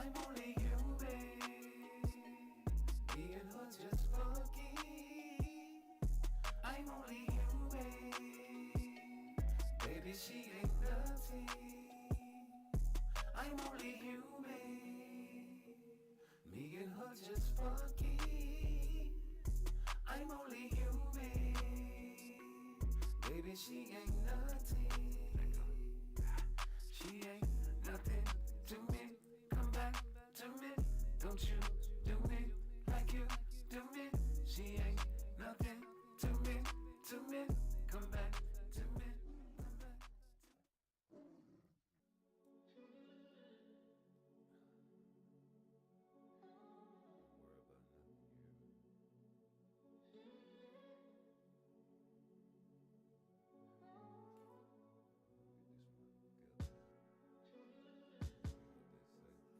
I'm only human. Me and her just fucking. I'm only human. Baby, she ain't nothing. I'm only human. Me and her just fucking. I'm only human. Baby, she ain't nothing. She ain't nothing to me. Come back to me. Don't you do me like you do me. She ain't nothing to me, to me. Come back to me. Come back. Don't worry about nothing, you hear me? Get this money together. What they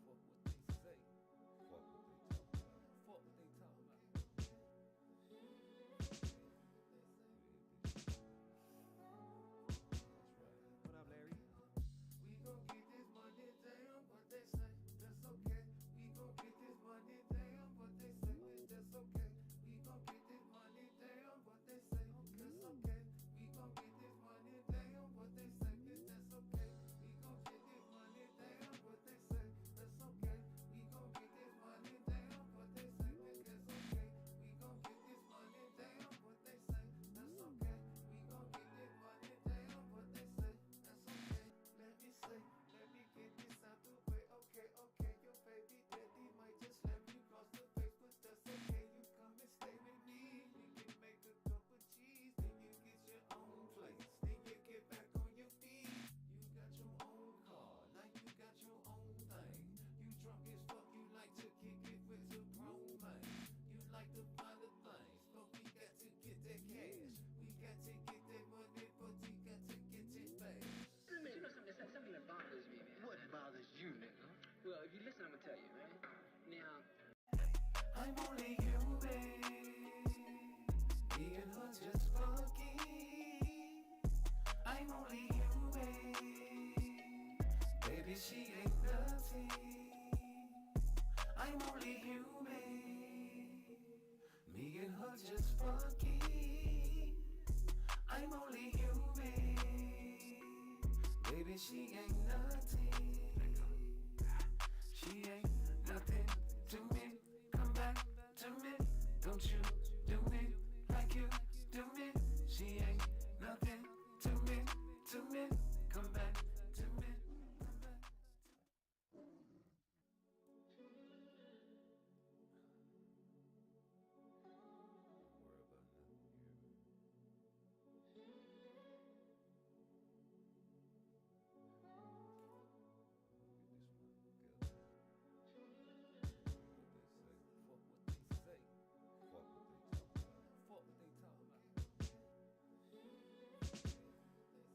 say. Fuck what they say. Fuck what they talk about. Fuck what they talking about. We hit this shit. That's right. What up, Larry? We gon' get this money, damn what they say, that's okay. We gon' get this money, damn what they say, that's okay. We gon' get this money, damn what they say, that's okay. We gon' get this money, damn what they say, that's okay. We gon' get this money, damn what they say, that's okay. We gon' get this money, damn what they say, that's okay. We gon' get this money, damn what they say, that's okay. We gon' get this money, damn what they say, that's okay. Let me say, let me get this out the way. Okay, okay, your baby daddy might just let me cross the face, but that's okay. You come and stay with me. We can make a cup of cheese, then you get your own place. Then you get back on your feet. You got your own car, now you got your own thing. You drunk as fuck, you like to kick it with your grown man. You like to find the things, but we got to get that cash. We got to get that money, but we got to get it fast. You know something that bothers me, man. What bothers you, nigga? Well, if you listen, I'm gonna tell you, man. Now, I'm only human. Me and her just fucking. I'm only human. Baby, she ain't nothing. I'm only human. Me and her just fucking. I'm only human. Baby, she ain't nothing. She ain't nothing to me. Come back to me. Don't you do me like you do me. She ain't nothing to me, to me. Come back to me. Come back. Don't worry about nothing, you hear me? Get this money together. What they say. Fuck what they say. Fuck what they talk about. Fuck what they talking about. We hit this shit. That's right.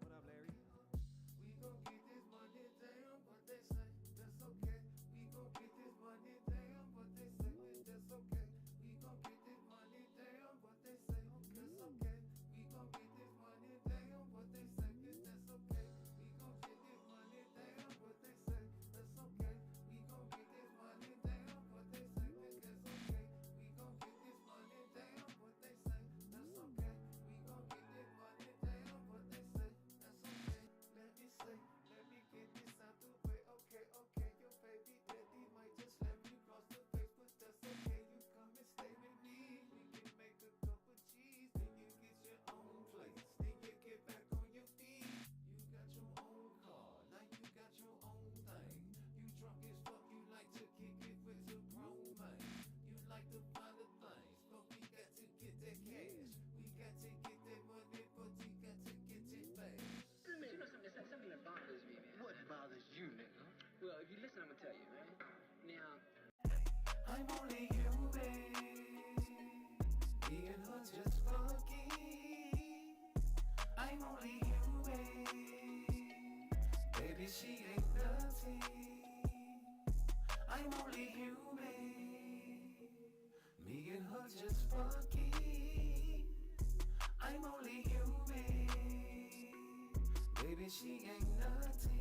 What up, Larry? We gon' get this money, damn what they say, that's okay. We gon' get this money, damn what they say, that's okay. We gon' get this money, damn what they say, that's okay. We gon' get this money, damn what they say, that's okay. We gon' get this money, damn what they say, that's okay. We gon' get this money, damn what they say, that's okay. We gon' get this money, damn what they say, that's okay. We gon' get this money, damn what they say, that's okay. Let me say, let me get this out the way. Okay, okay, your baby daddy might just let me cross the face, but that's okay. You come and stay with me. We can make a cup of cheese, then you get your own place. Then you get back on your feet. You got your own car, now you got your own thing. You drunk as fuck, you like to kick it with your grown man. You like to find the things, but we got to get that cash. We got to get that money, but we got to get it fast. you know something that bothers me, man. What bothers you, nigga? Well, if you listen, I'm gonna tell you, man. Now, I'm only human. Me and her just fucking. I'm only human. Baby, she ain't nothing. I'm only human. Me and her just fucking. I'm only human. Baby, she ain't nothing.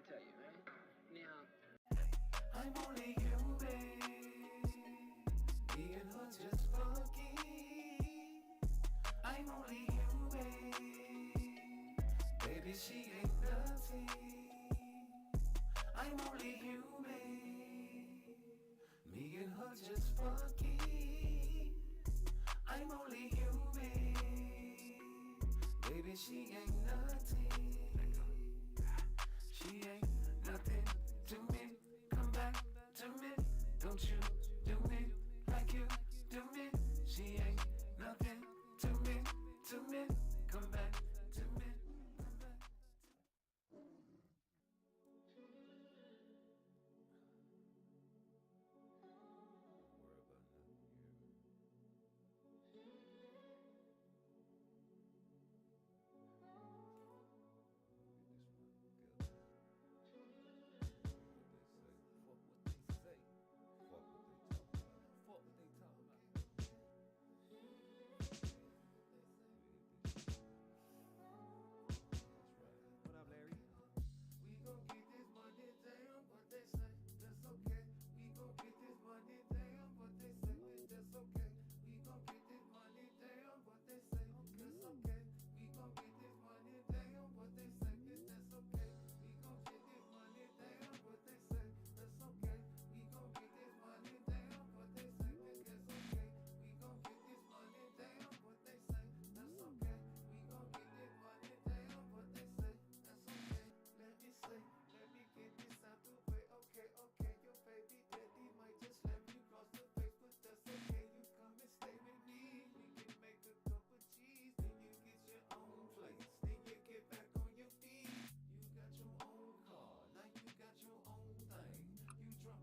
tell you, man. Now, I'm only human. Me and her just fucking. I'm only human. Baby, she ain't nothing. I'm only human. Me and her just fucking. I'm only human. Baby, she ain't nothing. She ain't nothing to me. Come back to me. Don't you do me like you do me. She ain't nothing to me. Come back to me. Come back.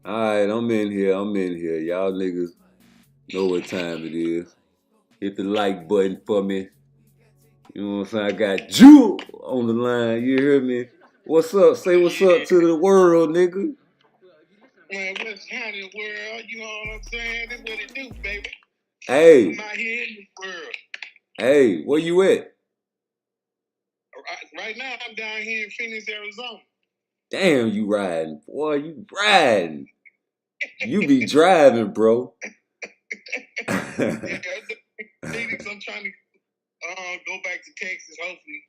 Alright, I'm in here. Y'all niggas know what time it is. Hit the like button for me. You know what I'm saying? I got Jewel on the line. You hear me? What's up? Say what's up to the world, nigga. Man, what's happening, world? You know what I'm saying? That's what it do, baby. Hey, I'm out here in the world. hey, where you at? Right now, I'm down here in Phoenix, Arizona. Damn, you riding. Boy, you riding. You be driving, bro. Yeah, Phoenix, I'm trying to go back to Texas, hopefully.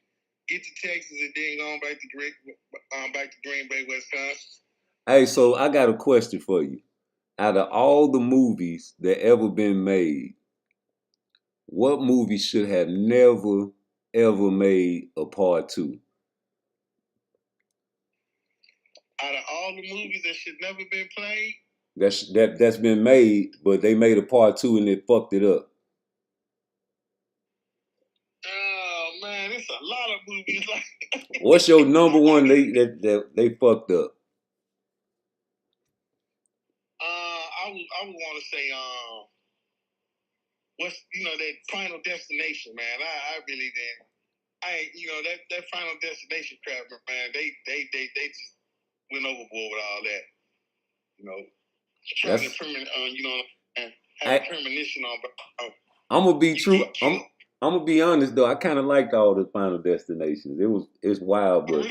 Get to Texas and then go on back to Green Bay, Wisconsin. Hey, so I got a question for you. Out of all the movies that ever been made, what movie should have never ever made a part 2? Out of all the movies that should never been played, That's been made, but they made a part 2 and it fucked it up. oh man, it's a lot of movies like. What's your number one they fucked up? I would want to say what's that Final Destination, man. I really didn't. That Final Destination crap, man. They just went overboard with all that. Trying to have a premonition on. I'm gonna be true. I'm gonna be honest though. I kind of liked all the Final Destinations. It's wild, but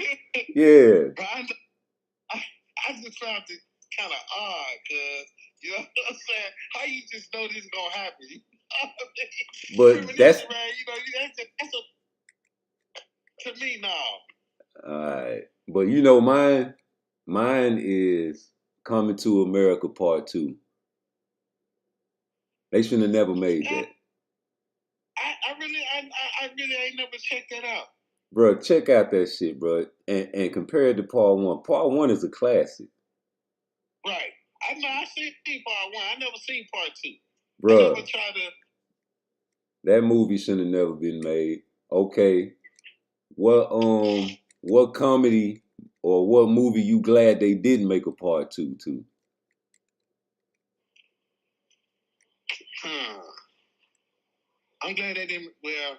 yeah. I just found it kind of odd, cause you know what I'm saying. How you just know this is gonna happen? But that's man. That's to me now. All right, but mine is Coming to America Part 2. They should have never made that. I really ain't never checked that out. Bro, check out that shit, bro, and compare it to Part 1. Part 1 is a classic. Right. I seen Part 1. I never seen Part 2. Bro, I never tried to. That movie should have never been made. Okay, what comedy or what movie you glad they didn't make a Part 2 to? I'm glad they didn't. Well,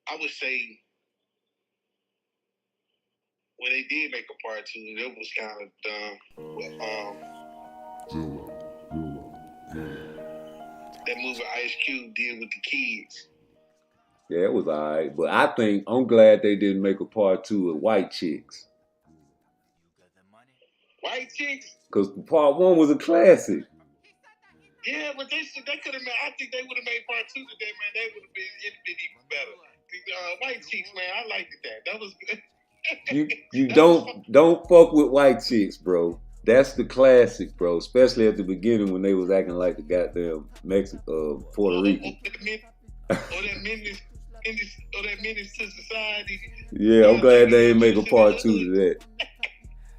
I would say when they did make a Part 2, it was kind of dumb. That movie Ice Cube did with the kids. Yeah, it was alright, but I'm glad they didn't make a Part 2 of White Chicks. White chicks. Because part 1 was a classic. Yeah, but they could have made. I think they would have made part 2 today, man. They would have been even better. White chicks, man. I liked that. That was good. You don't fuck with white chicks, bro. That's the classic, bro. Especially at the beginning when they was acting like the goddamn Puerto Rican. Or that menace to society. Yeah, I'm glad they didn't make a part 2 to that.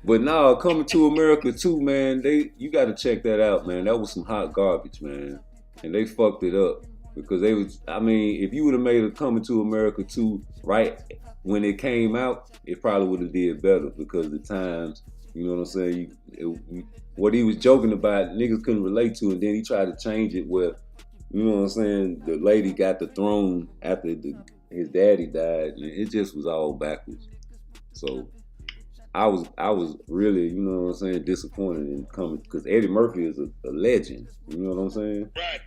But now, Coming to America 2, man, you got to check that out, man. That was some hot garbage, man. And they fucked it up. Because they was, I mean, if you would have made a Coming to America 2 right when it came out, it probably would have did better. Because the times, you know what I'm saying, what he was joking about, niggas couldn't relate to. And then he tried to change it where, you know what I'm saying, the lady got the throne after his daddy died. And it just was all backwards. So I was really, you know what I'm saying, disappointed in Coming, because Eddie Murphy is a legend. You know what I'm saying? Right.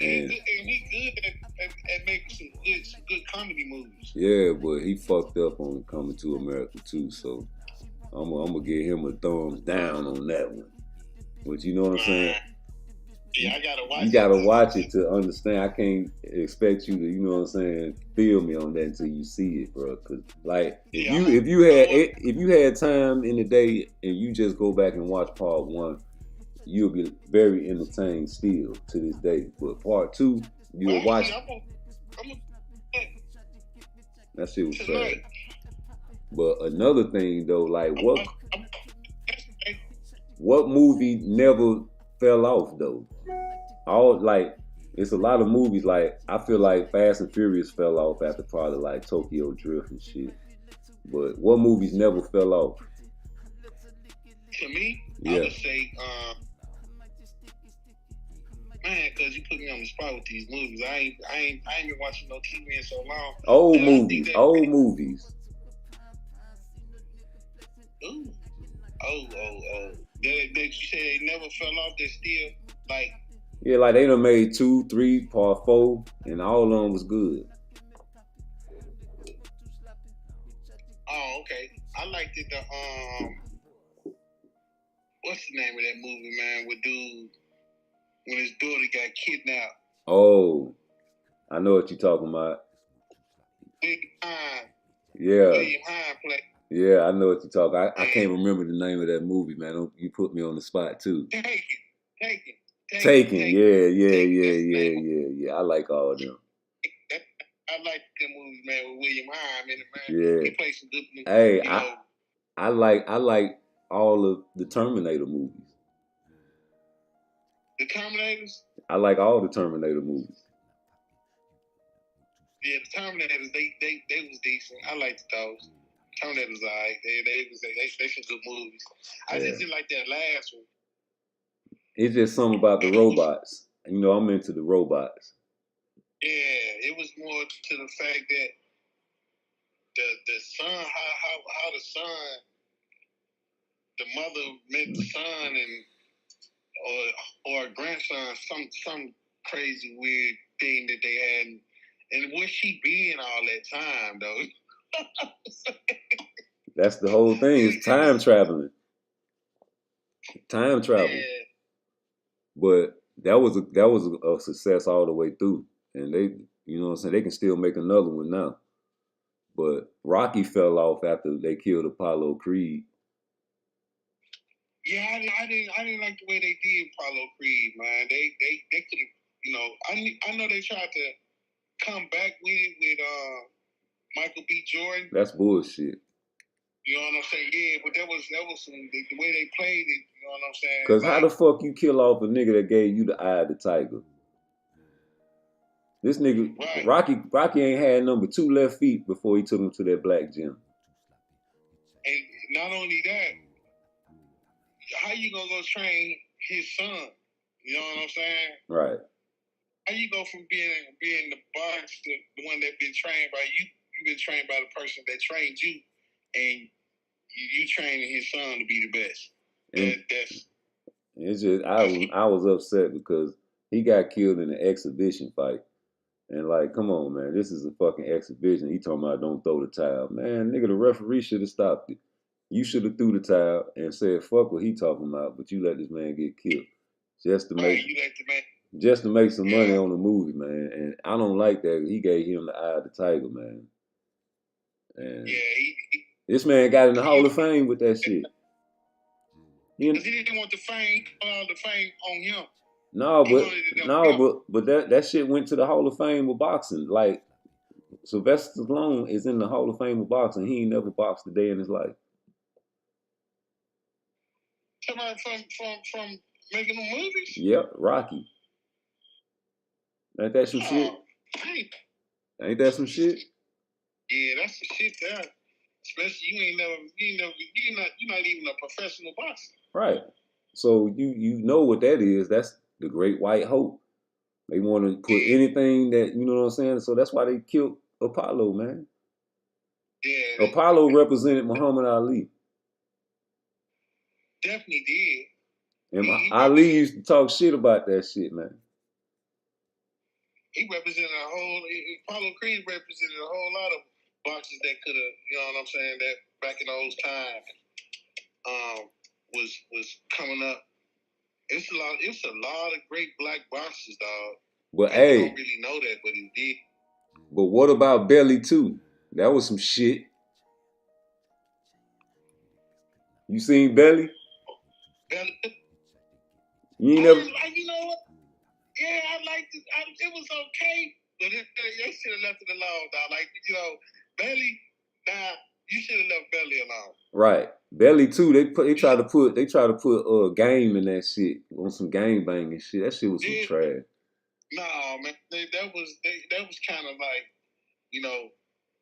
And he good at making some good comedy movies. Yeah, but he fucked up on Coming to America too. So I'm gonna give him a thumbs down on that one. But you know what I'm saying? Yeah, I gotta watch it. You gotta watch it to understand. I can't expect you to, you know what I'm saying, feel me on that until you see it, bro. Cause like if you had time in the day and you just go back and watch part 1, you'll be very entertained still to this day. But part 2, you'll watch. That shit was sad. But another thing though, like what movie never fell off though? It's a lot of movies, like I feel like Fast and Furious fell off after probably like Tokyo Drift and shit. But what movies never fell off? To me, yeah. I would say, man, because you put me on the spot with these movies. I ain't been watching no TV in so long. Old movies. Ooh. Oh. That you said they never fell off. They're still like. Yeah, like they done made 2, 3, part 4, and all of them was good. Oh, okay. I liked it. What's the name of that movie, man? With dude, when his daughter got kidnapped. Oh, I know what you're talking about. William Hine. Yeah. William Hine played. Yeah, I know what you're talking about. I can't remember the name of that movie, man. You put me on the spot too. Taken. Yeah. I like all of them. I like them movies, man, with William Hine in it, man. Yeah. He played some good movies. Hey, I like all of the Terminator movies. The Terminators? I like all the Terminator movies. Yeah, the Terminators, they was decent. I liked those. Terminators, alright. They some good movies. I just didn't like that last one. It's just something about the robots. You know, I'm into the robots. Yeah, it was more to the fact that the son, how the son, the mother met the son or a grandson, some crazy weird thing that they had, and where she been all that time though? That's the whole thing. It's time traveling. Time travel. Yeah. But that was a success all the way through, and they, you know what I'm saying, they can still make another one now. But Rocky fell off after they killed Apollo Creed. Yeah, I didn't like the way they did Apollo Creed, man. They could have, you know, I know they tried to come back with it with Michael B. Jordan. That's bullshit. You know what I'm saying? Yeah, but that was some, the way they played it. You know what I'm saying? Cause how the fuck you kill off a nigga that gave you the eye of the tiger? This nigga, right. Rocky ain't had number 2 left feet before he took him to that black gym. And not only that, how you gonna go train his son? You know what I'm saying? Right. How you go from being the boss to the one that been trained by you? You've been trained by the person that trained you, and you training his son to be the best. It's just I was upset because he got killed in an exhibition fight. And like, come on, man, this is a fucking exhibition. He talking about don't throw the towel. Man, nigga, the referee should have stopped it. You should have threw the towel and said, "Fuck what he talking about," but you let this man get killed just to make Right, you let the man. some money Yeah. on the movie, man. And I don't like that. He gave him the eye of the tiger, man. And Yeah, this man got in the Hall of Fame with that shit. because he didn't want the fame, the fame on him. No, He wanted it to them. but that shit went to the Hall of Fame of boxing. Like Sylvester Stallone is in the Hall of Fame of boxing. He ain't never boxed a day in his life. Come on, from making the movies. Yep, Rocky. Ain't that some shit? Hey. Ain't that some shit? Yeah, that's the shit there. Especially you're not even a professional boxer. Right. So you know what that is. That's the Great White Hope. They want to put anything that, you know what I'm saying? So that's why they killed Apollo, man. Yeah. Apollo represented Muhammad Ali. Definitely did. And Ali used to talk shit about that shit, man. He represented Apollo Creed represented a whole lot of boxers that could have, you know what I'm saying, that back in those times was coming up. It's a lot of great black boxers, dog. But I don't really know that, but he did. But what about Belly 2? That was some shit. You seen Belly? Belly. You ain't never. You know what? Yeah, I liked it. It was okay, but they should have left it alone, dog. Like, you know, Belly. Nah, you should have left Belly alone. Right, Belly 2. They try to put game in that shit on some gang banging shit. That shit was some trash. Nah, man, that was kind of like, you know,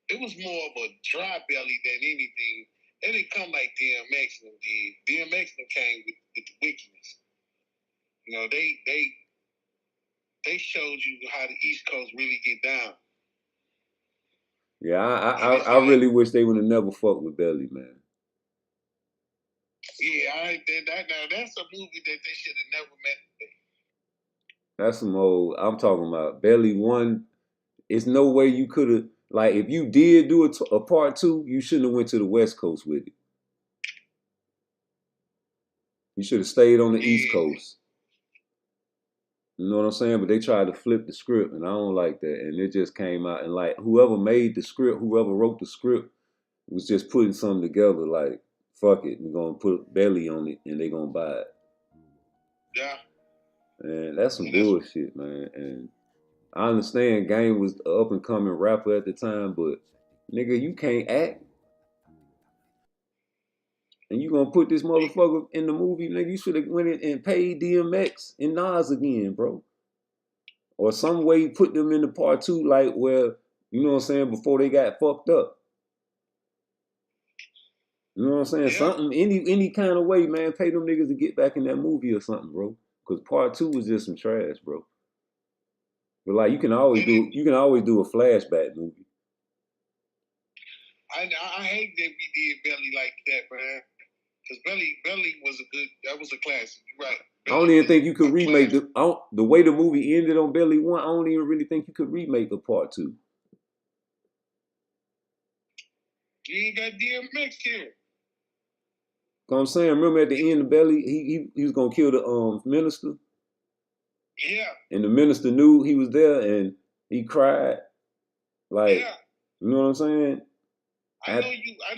it was more of a dry belly than anything. It didn't come like DMX and did. DMX came with the wickedness. You know, they showed you how the East Coast really get down. Yeah, I really wish they would have never fucked with Belly, man. Yeah, that's a movie that they should have never met. That's some old. I'm talking about Belly 1. It's no way you could have, like, if you did do a part 2, you shouldn't have went to the West Coast with it. You should have stayed on the East Coast. You know what I'm saying? But they tried to flip the script, and I don't like that. And it just came out, and like whoever made the script, whoever wrote the script, was just putting something together. Like, fuck it, we're gonna put Belly on it, and they gonna buy it. Yeah. And that's some bullshit, man. And I understand Game was an up and coming rapper at the time, but nigga, you can't act. And you gonna put this motherfucker in the movie, nigga, you should have went in and paid DMX and Nas again, bro. Or some way put them in the part 2, like where, you know what I'm saying, before they got fucked up. You know what I'm saying? Yeah. Something, any kind of way, man, pay them niggas to get back in that movie or something, bro. Because part 2 was just some trash, bro. But like you can always do a flashback movie. I hate that we did Belly like that, man. Because Belly was a classic. You're right. Belly, I don't even think you could remake the way the movie ended on Belly 1. I don't even really think you could remake a part 2. You ain't got DMX here. You know what I'm saying? Remember at the end of Belly, he was gonna kill the minister. Yeah. And the minister knew he was there, and he cried. Like, yeah. You know what I'm saying? I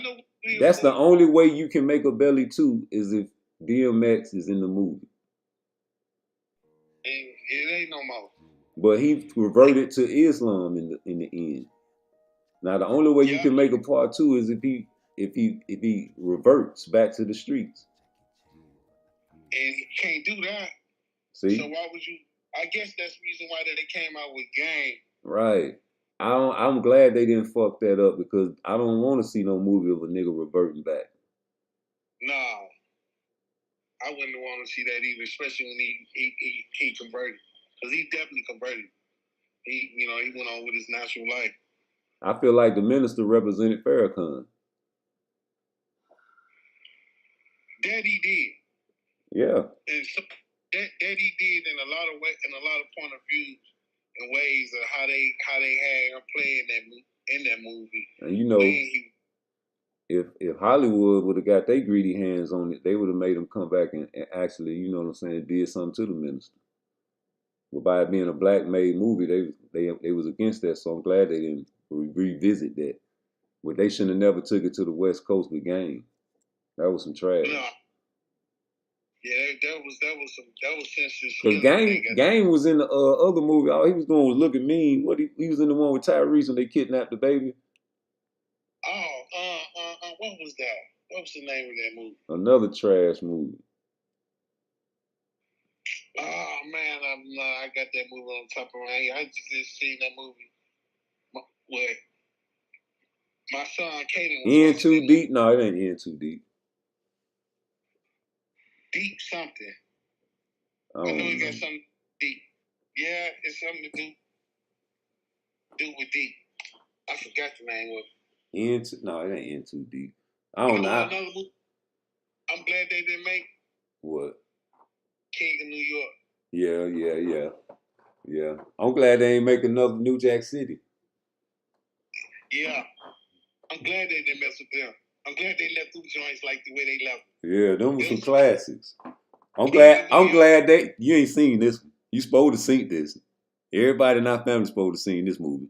know. That's the only way you can make a Belly 2 is if DMX is in the movie. It ain't no more. But he reverted to Islam in the end. Now the only way you can make a part 2 is if he reverts back to the streets. And he can't do that. See? So why would you? I guess that's the reason why they came out with Game. Right. I'm glad they didn't fuck that up because I don't want to see no movie of a nigga reverting back. No. I wouldn't want to see that either, especially when he converted. Because he definitely converted. He went on with his natural life. I feel like the minister represented Farrakhan. That he did. Yeah. And so that he did in a lot of point of views and ways of how they had him play in that movie. And you know, if Hollywood would have got their greedy hands on it, they would have made them come back and actually, you know what I'm saying, did something to the minister. But by it being a black made movie, they was against that. So I'm glad they didn't revisit that. But they shouldn't have never took it to the West Coast with Game. That was some trash. No. Yeah, that was senseless. Cause Game was in the other movie. All he was doing was look at me. He was in the one with Tyrese when they kidnapped the baby. What was that? What was the name of that movie? Another trash movie. Oh man, I got that movie on top of my head. I just seen that movie. Where my son Kaden was In Too Deep? No, it ain't In Too Deep. Deep something. I know it got something deep. Yeah, it's something to do with deep. I forgot the name of it. No, it ain't In Too Deep. I don't know. I'm glad they didn't make what? King of New York. Yeah. I'm glad they ain't make another New Jack City. Yeah. I'm glad they didn't mess with them. I'm glad they left those joints like the way they left them. Yeah, them were some classics. I'm glad you ain't seen this one. You supposed to see this. Everybody in our family supposed to seen this movie.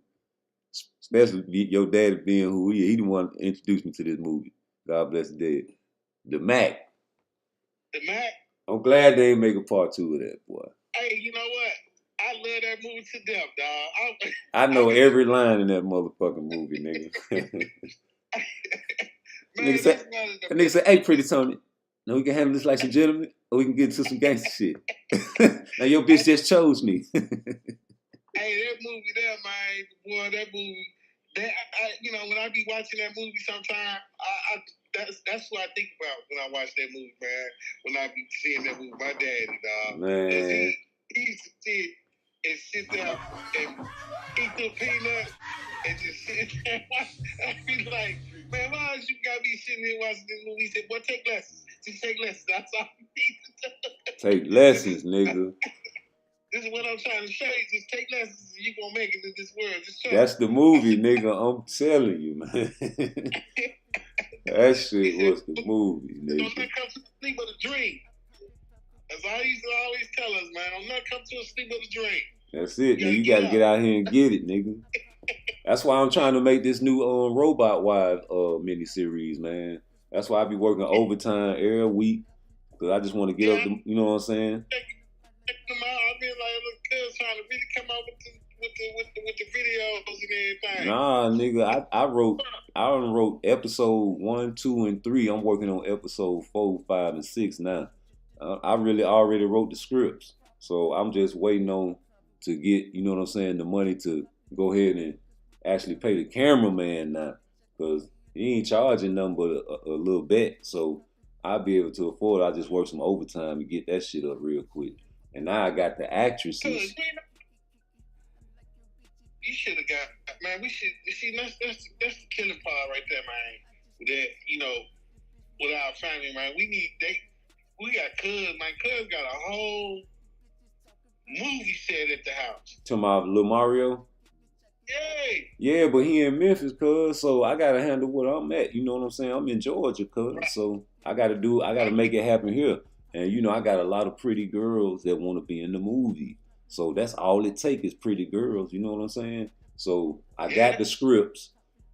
Especially your daddy being who he is. He the one that introduced me to this movie. God bless the dead. The Mac. The Mac? I'm glad they ain't make a part 2 of that, boy. Hey, you know what? I love that movie to death, dog. I know every line in that motherfucking movie, nigga. Man, nigga say, hey, Pretty Tony, now we can handle this like some gentlemen, or we can get into some gangster shit. Now your bitch just chose me. Hey, that movie there, man, boy, that movie, when I be watching that movie sometime, that's what I think about when I watch that movie, man. When I be seeing that movie, my daddy, dog. Man. He used to sit and sit there and eat the peanuts and just sit there and watch. I be like, man, why is you got me sitting here watching this movie? He said, boy, take lessons. Just take lessons. That's all you need to do. Take lessons, nigga. This is what I'm trying to show you. Just take lessons and you're going to make it in this world. Just show That's the movie, nigga. I'm telling you, man. That shit was the movie, nigga. Don't not come to sleep with a dream. That's all he used to always tell us, man. Don't not come to a sleep with a dream. That's it, nigga. You gotta get out here and get it, nigga. That's why I'm trying to make this new Robot Wives miniseries, man. That's why I be working overtime every week. Cause I just want to get up, you know what I'm saying? I've been like, look, cuz trying to really come out with the videos and everything. Nah, nigga, I wrote episode 1, 2, and 3. I'm working on episode 4, 5, and 6 now. I really already wrote the scripts, so I'm just waiting on to get, you know what I'm saying, the money to go ahead and actually pay the cameraman now, cause he ain't charging nothing but a little bit, so I'll be able to afford it. I just work some overtime and get that shit up real quick. And now I got the actresses. You should have got, man. We should see that's the killing part right there, man. That with our family, man. We got cuz, man. Cuz got a whole movie set at the house. To my Lil Mario. Yay! Yeah, but he in Memphis, cuz, so I gotta handle what I'm at. You know what I'm saying? I'm in Georgia, cuz, so I gotta make it happen here. And I got a lot of pretty girls that want to be in the movie. So that's all it takes is pretty girls, you know what I'm saying? So I got the scripts.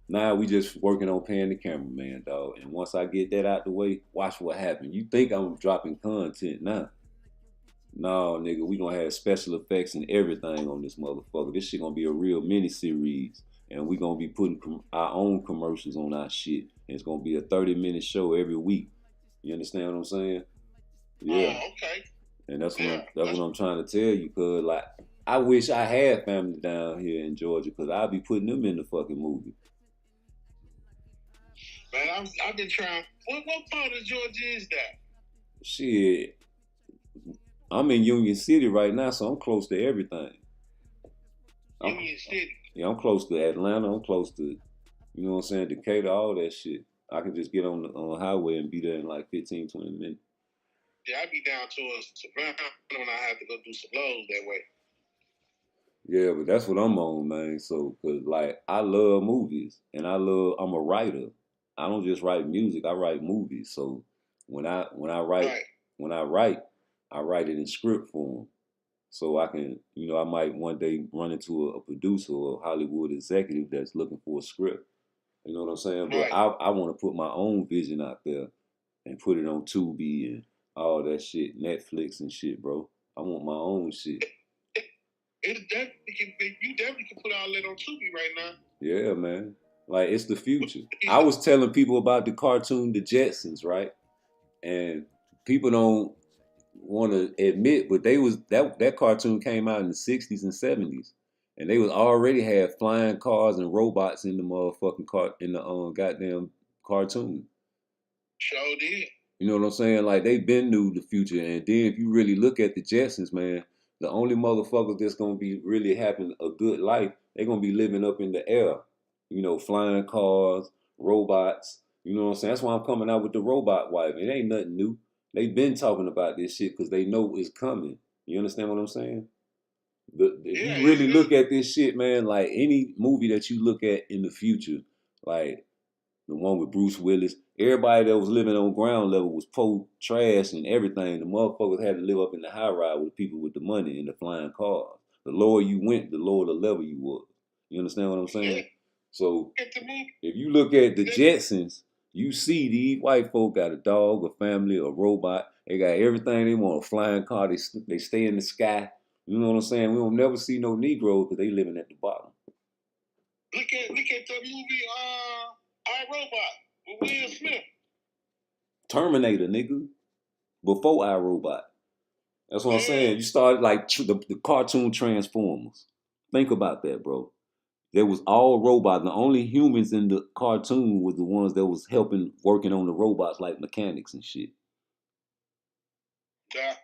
Now we just working on paying the cameraman, dog. And once I get that out the way, watch what happens. You think I'm dropping content now. No, nigga, we gonna have special effects and everything on this motherfucker. This shit gonna be a real mini-series. And we gonna be putting our own commercials on our shit. And it's gonna be a 30-minute show every week. You understand what I'm saying? Yeah. Oh, okay. And that's what I'm trying to tell you, cuz, like, I wish I had family down here in Georgia, cuz I'd be putting them in the fucking movie. Man, I've been trying. What part of Georgia is that? Shit. I'm in Union City right now, so I'm close to everything. Union City? Yeah, I'm close to Atlanta. I'm close to, you know what I'm saying, Decatur, all that shit. I can just get on the highway and be there in like 15, 20 minutes. Yeah, I be down towards Savannah when I have to go do some loads that way. Yeah, but that's what I'm on, man. So, cause like I love movies and I'm a writer. I don't just write music. I write movies. So when I write Right. when I write it in script form. So I can, I might one day run into a producer or a Hollywood executive that's looking for a script. You know what I'm saying? But Right. I want to put my own vision out there and put it on Tubi and all that shit, Netflix and shit, bro. I want my own shit. You definitely can put all that on Tubi right now. Yeah, man. Like, it's the future. I was telling people about the cartoon The Jetsons, right? And people don't want to admit, but that cartoon came out in the 60s and 70s. And they was already had flying cars and robots in the motherfucking goddamn cartoon. Sure did. You know what I'm saying? Like, they been knew the future. And then if you really look at the Jetsons, man, the only motherfuckers that's gonna be really having a good life, they're gonna be living up in the air. Flying cars, robots. You know what I'm saying? That's why I'm coming out with the robot wife. It ain't nothing new. They've been talking about this shit because they know it's coming. You understand what I'm saying? If you really look at this shit, man, like any movie that you look at in the future, like the one with Bruce Willis, everybody that was living on ground level was poor trash and everything. The motherfuckers had to live up in the high ride with the people with the money and the flying cars. The lower you went, the lower the level you was. You understand what I'm saying? Yeah. So if you look at the Jetsons, you see these white folk got a dog, a family, a robot. They got everything they want. A flying car. They stay in the sky. You know what I'm saying? We don't never see no Negroes because they living at the bottom. Look at the movie I, Robot with Will Smith. Terminator, nigga. Before iRobot. That's what I'm saying. You started like the cartoon Transformers. Think about that, bro. There was all robots. The only humans in the cartoon was the ones that was working on the robots like mechanics and shit. Yeah.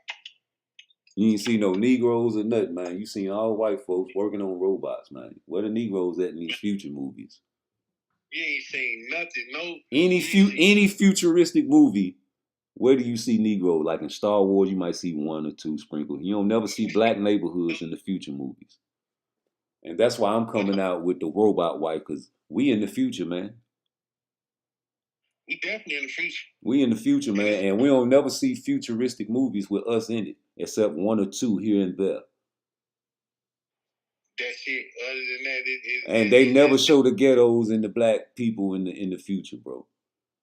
You ain't see no Negroes or nothing, man. You seen all white folks working on robots, man. Where the Negroes at in these future movies? You ain't seen nothing, no. Any futuristic movie, where do you see Negro? Like in Star Wars, you might see one or two sprinkled. You don't never see black neighborhoods in the future movies. And that's why I'm coming out with the robot wife, because we in the future, man. We definitely in the future. We in the future, man, and we don't never see futuristic movies with us in it, except one or two here and there. That's it. Other than that, and they never show the ghettos and the black people in the future, bro.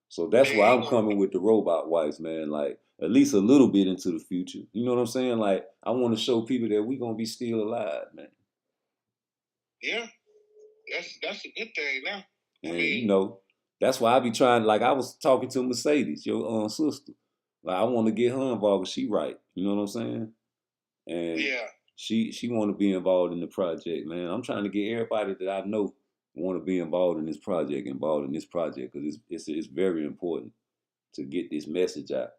So that's why I'm coming with the robot wives, man. Like at least a little bit into the future. You know what I'm saying? Like I want to show people that we gonna be still alive, man. Yeah, that's a good thing now. And that's why I be trying. Like I was talking to Mercedes, your sister. Like I want to get her involved, but she right. You know what I'm saying? And yeah, she want to be involved in the project, man. I'm trying to get everybody that I know want to be involved in this project because it's very important to get this message out.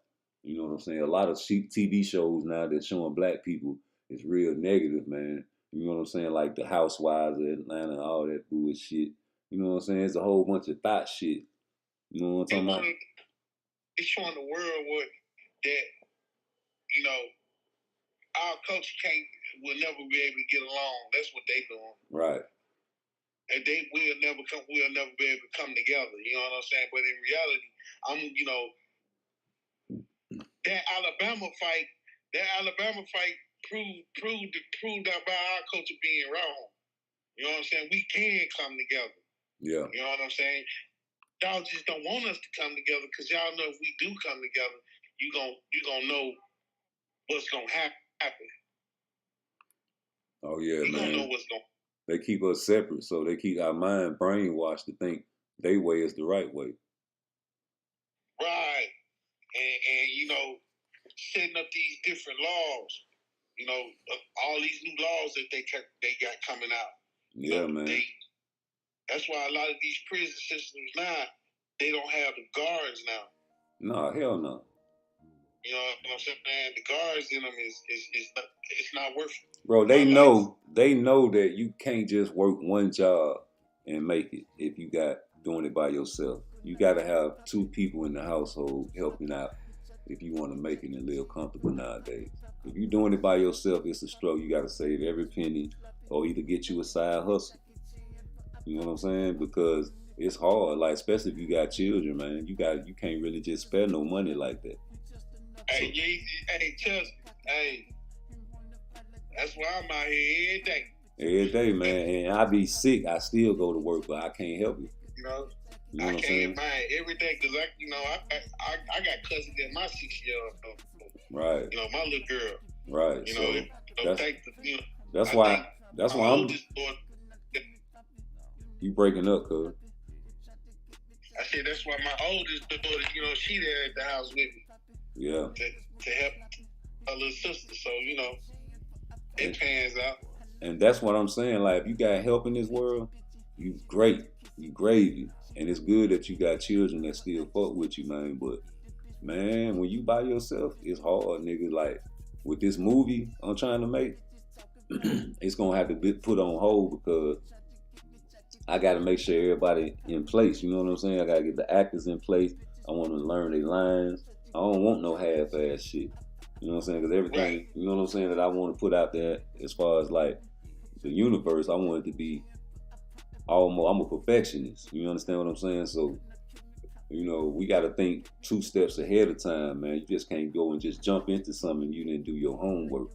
You know what I'm saying? A lot of TV shows now that's showing black people is real negative, man. You know what I'm saying? Like the Housewives of Atlanta and all that bullshit. You know what I'm saying? It's a whole bunch of thought shit. You know what I'm talking about? It's showing the world that our culture will never be able to get along. That's what they doing. Right. And they will never be able to come together. You know what I'm saying? But in reality, that Alabama fight proved that by our culture being wrong. You know what I'm saying? We can come together. Yeah. You know what I'm saying? Y'all just don't want us to come together because y'all know if we do come together, you gonna know what's gonna happen. Oh yeah, you man. Gonna know what's going. They keep us separate, so they keep our mind brainwashed to think their way is the right way. Right, and setting up these different laws. All these new laws that they got coming out. Yeah, man. That's why a lot of these prison systems now, they don't have the guards now. No, hell no. You know what I'm saying? The guards in them it's not worth it. Bro, they know that you can't just work one job and make it if you got doing it by yourself. You got to have two people in the household helping out if you want to make it and live comfortable nowadays. If you're doing it by yourself, it's a struggle. You got to save every penny or either get you a side hustle. You know what I'm saying? Because it's hard. Like especially if you got children, man. You can't really just spend no money like that. Hey, hey, Chelsea, hey, that's why I'm out here every day. Every day, man. And I be sick. I still go to work, but I can't help it. You know, You know I what I'm can't saying? mind every day because I got cousins in my 6-year-old. Right, You know, my little girl. right. You So know, that's take the, you know, that's I why think that's my why I'm oldest daughter. you breaking up, cuz. I said that's why my oldest daughter, you know, she there at the house with me Yeah. to help her little sister. So you know, it pans out. And that's what I'm saying. Like, if you got help in this world, you great. You gravy. And it's good that you got children that still fuck with you, man. But, man, when you by yourself, it's hard, nigga. Like, with this movie I'm trying to make, it's going to have to be put on hold because I got to make sure everybody in place. You know what I'm saying? I got to get the actors in place. I want to learn their lines. I don't want no half-ass shit. You know what I'm saying? Because everything, you know what I'm saying, that I want to put out there as far as, like, the universe, I want it to be almost, I'm a perfectionist. You understand what I'm saying? So, you know, we got to think 2 steps ahead of time, man. You just can't go and just jump into something you didn't do your homework.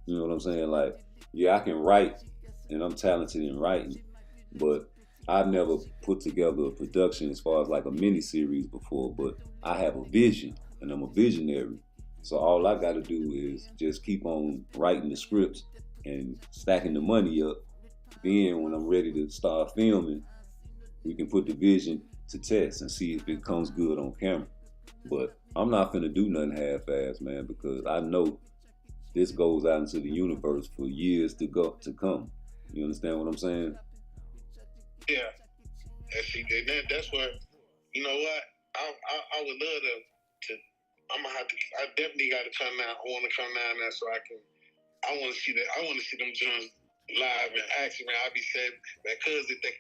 You know what I'm saying? Like, yeah, I can write, and I'm talented in writing, but I've never put together a production as far as like a mini-series before, but I have a vision, and I'm a visionary. So all I got to do is just keep on writing the scripts and stacking the money up. Then when I'm ready to start filming, we can put the vision to test and see if it comes good on camera. But I'm not finna do nothing half-ass, man, because I know this goes out into the universe for years to come. You understand what I'm saying? Yeah. And see, that's what, you know what? I would love to I'm gonna have to. I definitely got to come down. I want to come down there so I want to see that. I want to see them Jones live in action, man. I be saying that cuz at the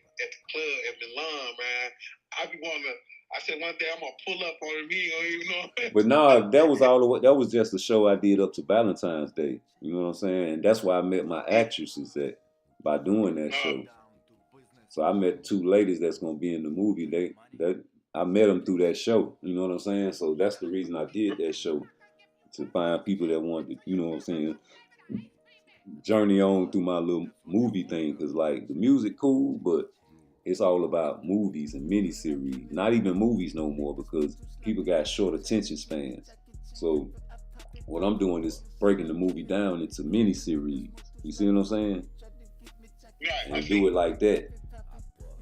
club at Milan, man. I be wanting to. I said one day I'm gonna pull up on him. He don't even know. But nah, that was all the way. That was just a show I did up to Valentine's Day. You know what I'm saying? And that's why I met my actresses by doing that show. So I met 2 ladies that's gonna be in the movie. I met them through that show. You know what I'm saying? So that's the reason I did that show, to find people that want to, you know what I'm saying, journey on through my little movie thing. Because like the music cool, but it's all about movies and miniseries. Not even movies no more because people got short attention spans. So what I'm doing is breaking the movie down into miniseries. You see what I'm saying? Yeah, And do it like that.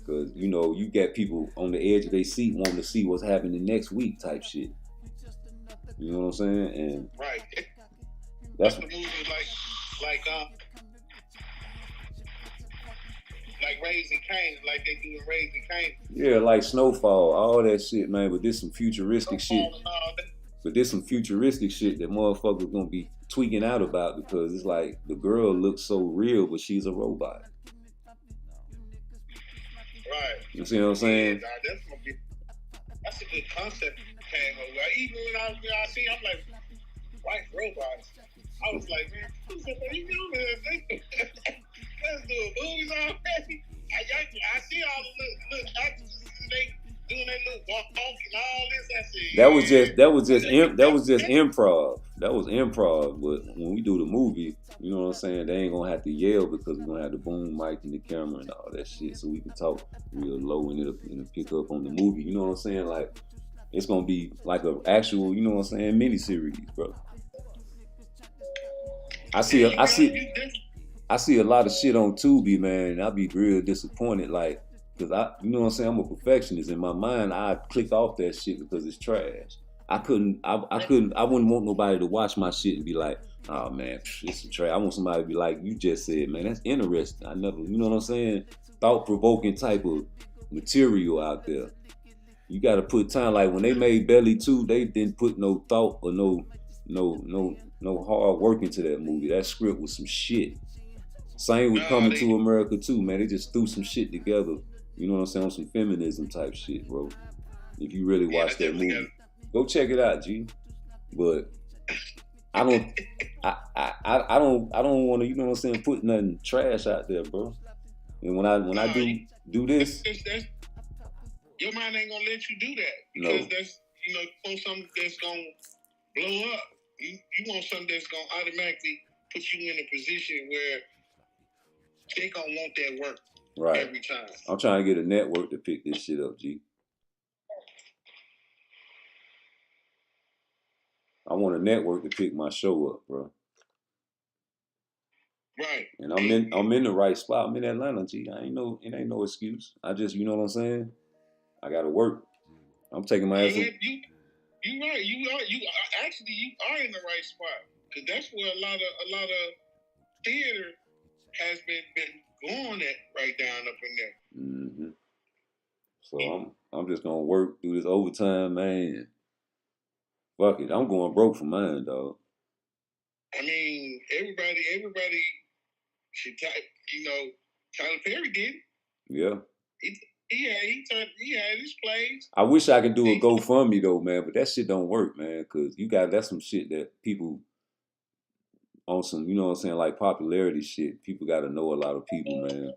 Because, you know, you got people on the edge of their seat wanting to see what's happening next week type shit. You know what I'm saying? And right. that's the movie like Raising Cane, like they do in Raising Cane. yeah, like Snowfall, all that shit, man. But this some futuristic shit. And all that. But there's some futuristic shit that motherfuckers gonna be tweaking out about because it's like the girl looks so real, but she's a robot. Right. You see what I'm saying? Yeah, that's a good concept. Came over. Even when I see, I'm like, white robots. I was like, man, what are you doing? Let's do it. Movies already. I see all the little actors and they doing that little walk and all this. I see. That was just improv. That was improv. But when we do the movie, you know what I'm saying, they ain't gonna have to yell because we're gonna have the boom mic and the camera and all that shit, so we can talk real low and it'll pick up on the movie. You know what I'm saying? Like it's gonna be like an actual, you know what I'm saying, miniseries, bro. I see a lot of shit on Tubi, man, and I be real disappointed, like, cause you know what I'm saying, I'm a perfectionist. In my mind, I click off that shit because it's trash. I wouldn't want nobody to watch my shit and be like, oh man, it's a trash. I want somebody to be like, you just said, man, that's interesting. I never, you know what I'm saying, thought-provoking type of material out there. You got to put time. Like when they made Belly 2, they didn't put no thought or no hard work into that movie. That script was some shit. Same with Coming to America too, man. They just threw some shit together. You know what I'm saying? On some feminism type shit, bro. If you really watch that movie, go check it out, G. But I don't want to, you know what I'm saying, put nothing trash out there, bro. And when I do this, your mind ain't gonna let you do that No. because that's you want something that's gonna blow up. You want something that's gonna automatically put you in a position where they gonna want that work Right. every time. I'm trying to get a network to pick this shit up, G. I want a network to pick my show up, bro. Right. And I'm in the right spot. I'm in Atlanta, G. It ain't no excuse. I just, you know what I'm saying? I gotta work. I'm taking my ass. You right. You are in the right spot because that's where a lot of theater has been going at right down up in there. Mm-hmm. So I'm just gonna work through this overtime, man. Fuck it, I'm going broke for mine, dog. I mean, everybody should Tyler Perry did. Yeah. He had his plays. I wish I could do a GoFundMe though, man, but that shit don't work, man, because that's some shit that people on some, you know what I'm saying, like popularity shit. People got to know a lot of people, man.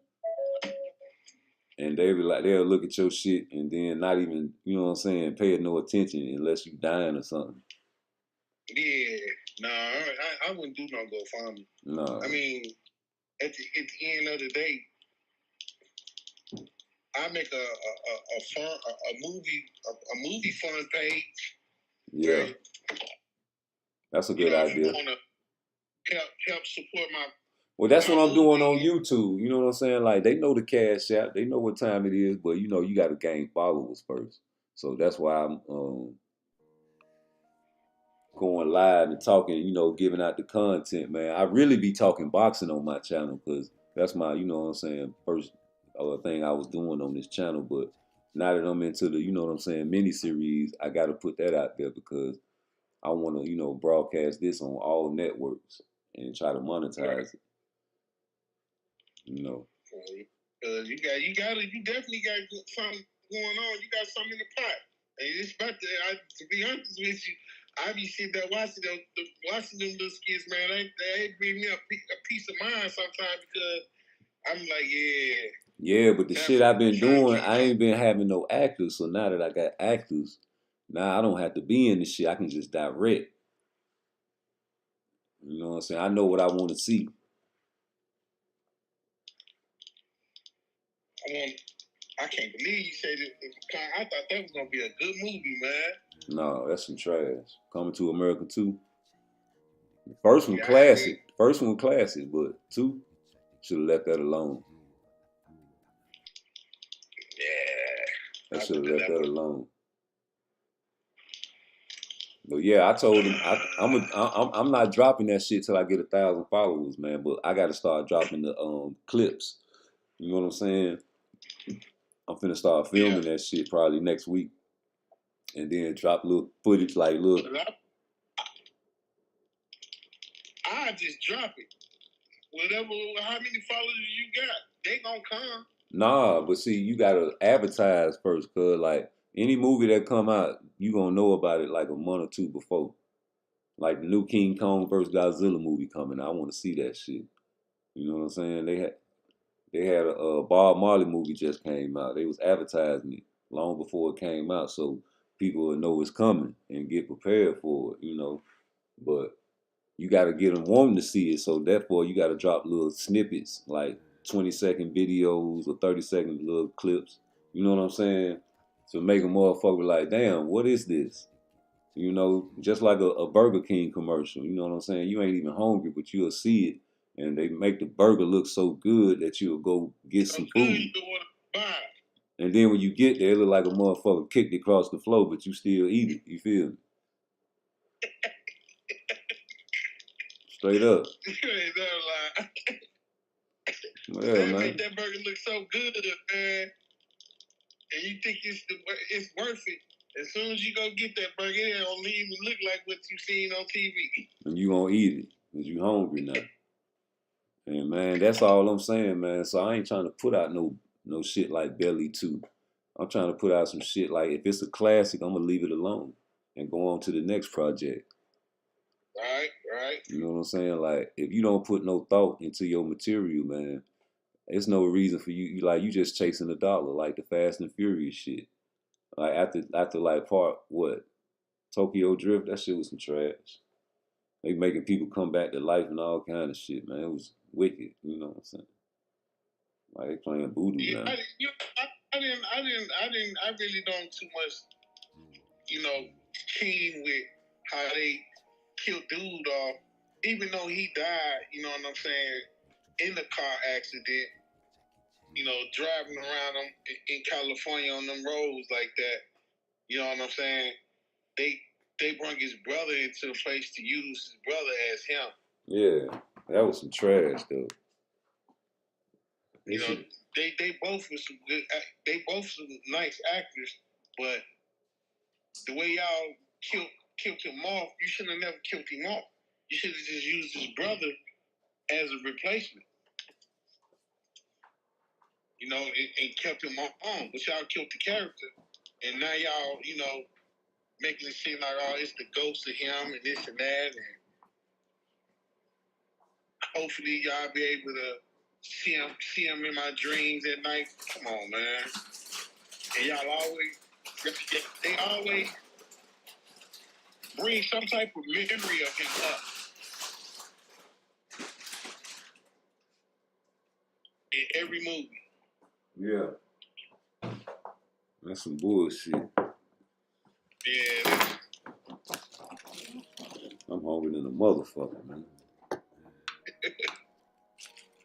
And they'll look at your shit and then not even, you know what I'm saying, pay it no attention unless you dying or something. Yeah, I wouldn't do no GoFundMe. No. I mean, at the end of the day, I make a movie fund page. Yeah, that's a good idea. Want to help support my. Well, that's what I'm doing on YouTube. You know what I'm saying? Like, they know the cash out. They know what time it is, but, you know, you got to gain followers first. So that's why I'm going live and talking, you know, giving out the content, man. I really be talking boxing on my channel because that's my, you know what I'm saying, first thing I was doing on this channel. But now that I'm into the, you know what I'm saying, mini-series, I got to put that out there because I want to, you know, broadcast this on all networks and try to monetize it. You know, you definitely got something going on. You got something in the pot, and it's about to be honest with you. I be sitting there watching them little skits, man. They bring me a peace of mind sometimes because I'm like, yeah. Yeah, but the shit I've been doing, I ain't been having no actors. So now that I got actors, now I don't have to be in the shit. I can just direct. You know what I'm saying? I know what I want to see. I can't believe you said it. I thought that was gonna be a good movie, man. No, that's some trash. Coming to America 2. The first one classic. First one classic, but 2 should have left that alone. Yeah, I should have left that alone. But yeah, I told him I'm not dropping that shit till I get 1,000 followers, man. But I got to start dropping the clips. You know what I'm saying? I'm finna start filming that shit probably next week, and then drop little footage like look. I just drop it. How many followers you got? They gonna come. Nah, but see, you gotta advertise first, cause like any movie that come out, you gonna know about it like a month or two before. Like the new King Kong vs. Godzilla movie coming, I want to see that shit. You know what I'm saying? They had a Bob Marley movie just came out. They was advertising it long before it came out, so people will know it's coming and get prepared for it. You know, but you got to get them wanting to see it. So therefore, you got to drop little snippets, like 20-second videos or 30-second little clips. You know what I'm saying? To make a motherfucker like, damn, what is this? You know, just like a Burger King commercial. You know what I'm saying? You ain't even hungry, but you'll see it. And they make the burger look so good that you'll go get some food. And then when you get there, it look like a motherfucker kicked across the floor, but you still eat it. You feel me? Straight up. Well, man. Make that burger look so good, man. And you think it's worth it. As soon as you go get that burger, it don't even look like what you seen on TV. And you gonna eat it because you hungry now. And man, that's all I'm saying, man. So I ain't trying to put out no shit like Belly 2. I'm trying to put out some shit like, if it's a classic, I'm gonna leave it alone and go on to the next project. Right. You know what I'm saying? Like, if you don't put no thought into your material, man, there's no reason for you. You just chasing the dollar, like the Fast and Furious shit. Like after like part what? Tokyo Drift, that shit was some trash. They making people come back to life and all kind of shit, man. It was wicked, you know what I'm saying? Like they playing voodoo Yeah, now. I really don't too much, keen with how they killed dude off, even though he died, you know what I'm saying, in the car accident, driving around them in California on them roads like that, you know what I'm saying? They brought his brother into a place to use his brother as him. Yeah, that was some trash though. You know, they both were some good. They both some nice actors, but the way y'all killed him off, you should have never killed him off. You should have just used his brother as a replacement. You know, and kept him on. But y'all killed the character, and now y'all, making it seem like, oh, it's the ghost of him and this and that, and hopefully y'all be able to see him in my dreams at night. Come on, man. And y'all they always bring some type of memory of him up in every movie. Yeah. That's some bullshit. Yeah. I'm hungry than a motherfucker, man.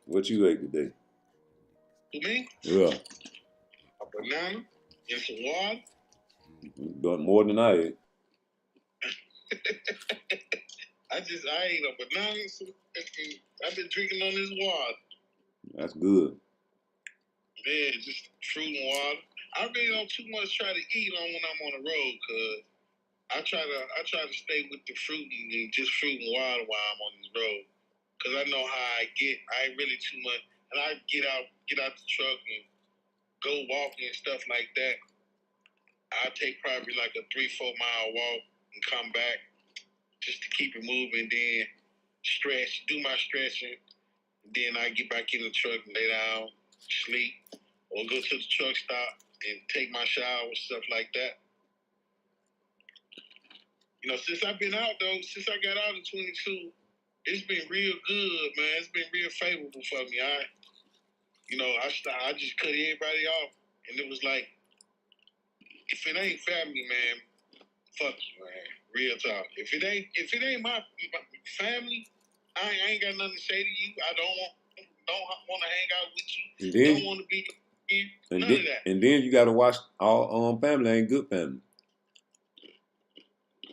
What you ate today? To me? Yeah. A banana and some water. But more than I ate. I ate a banana and I've been drinking on this water. That's good. Yeah, just fruit and water. I really don't too much try to eat on when I'm on the road, cause I try to stay with the fruit and just fruit and water while I'm on this road. Cause I know how I get. I ain't really too much, and I get out the truck and go walking and stuff like that. I take probably like a 3-4 mile walk and come back just to keep it moving. Then stretch, do my stretching. Then I get back in the truck and lay down, sleep, or go to the truck stop and take my shower, stuff like that. You know, since I've been out though, since I got out in 22, it's been real good, man. It's been real favorable for me. I just cut everybody off, and it was like, if it ain't family, man, fuck you, man. Real talk. If it ain't my family, I ain't got nothing to say to you. I don't want to hang out with you. And then, don't want to be here. None of that. And then you got to watch all family ain't good family.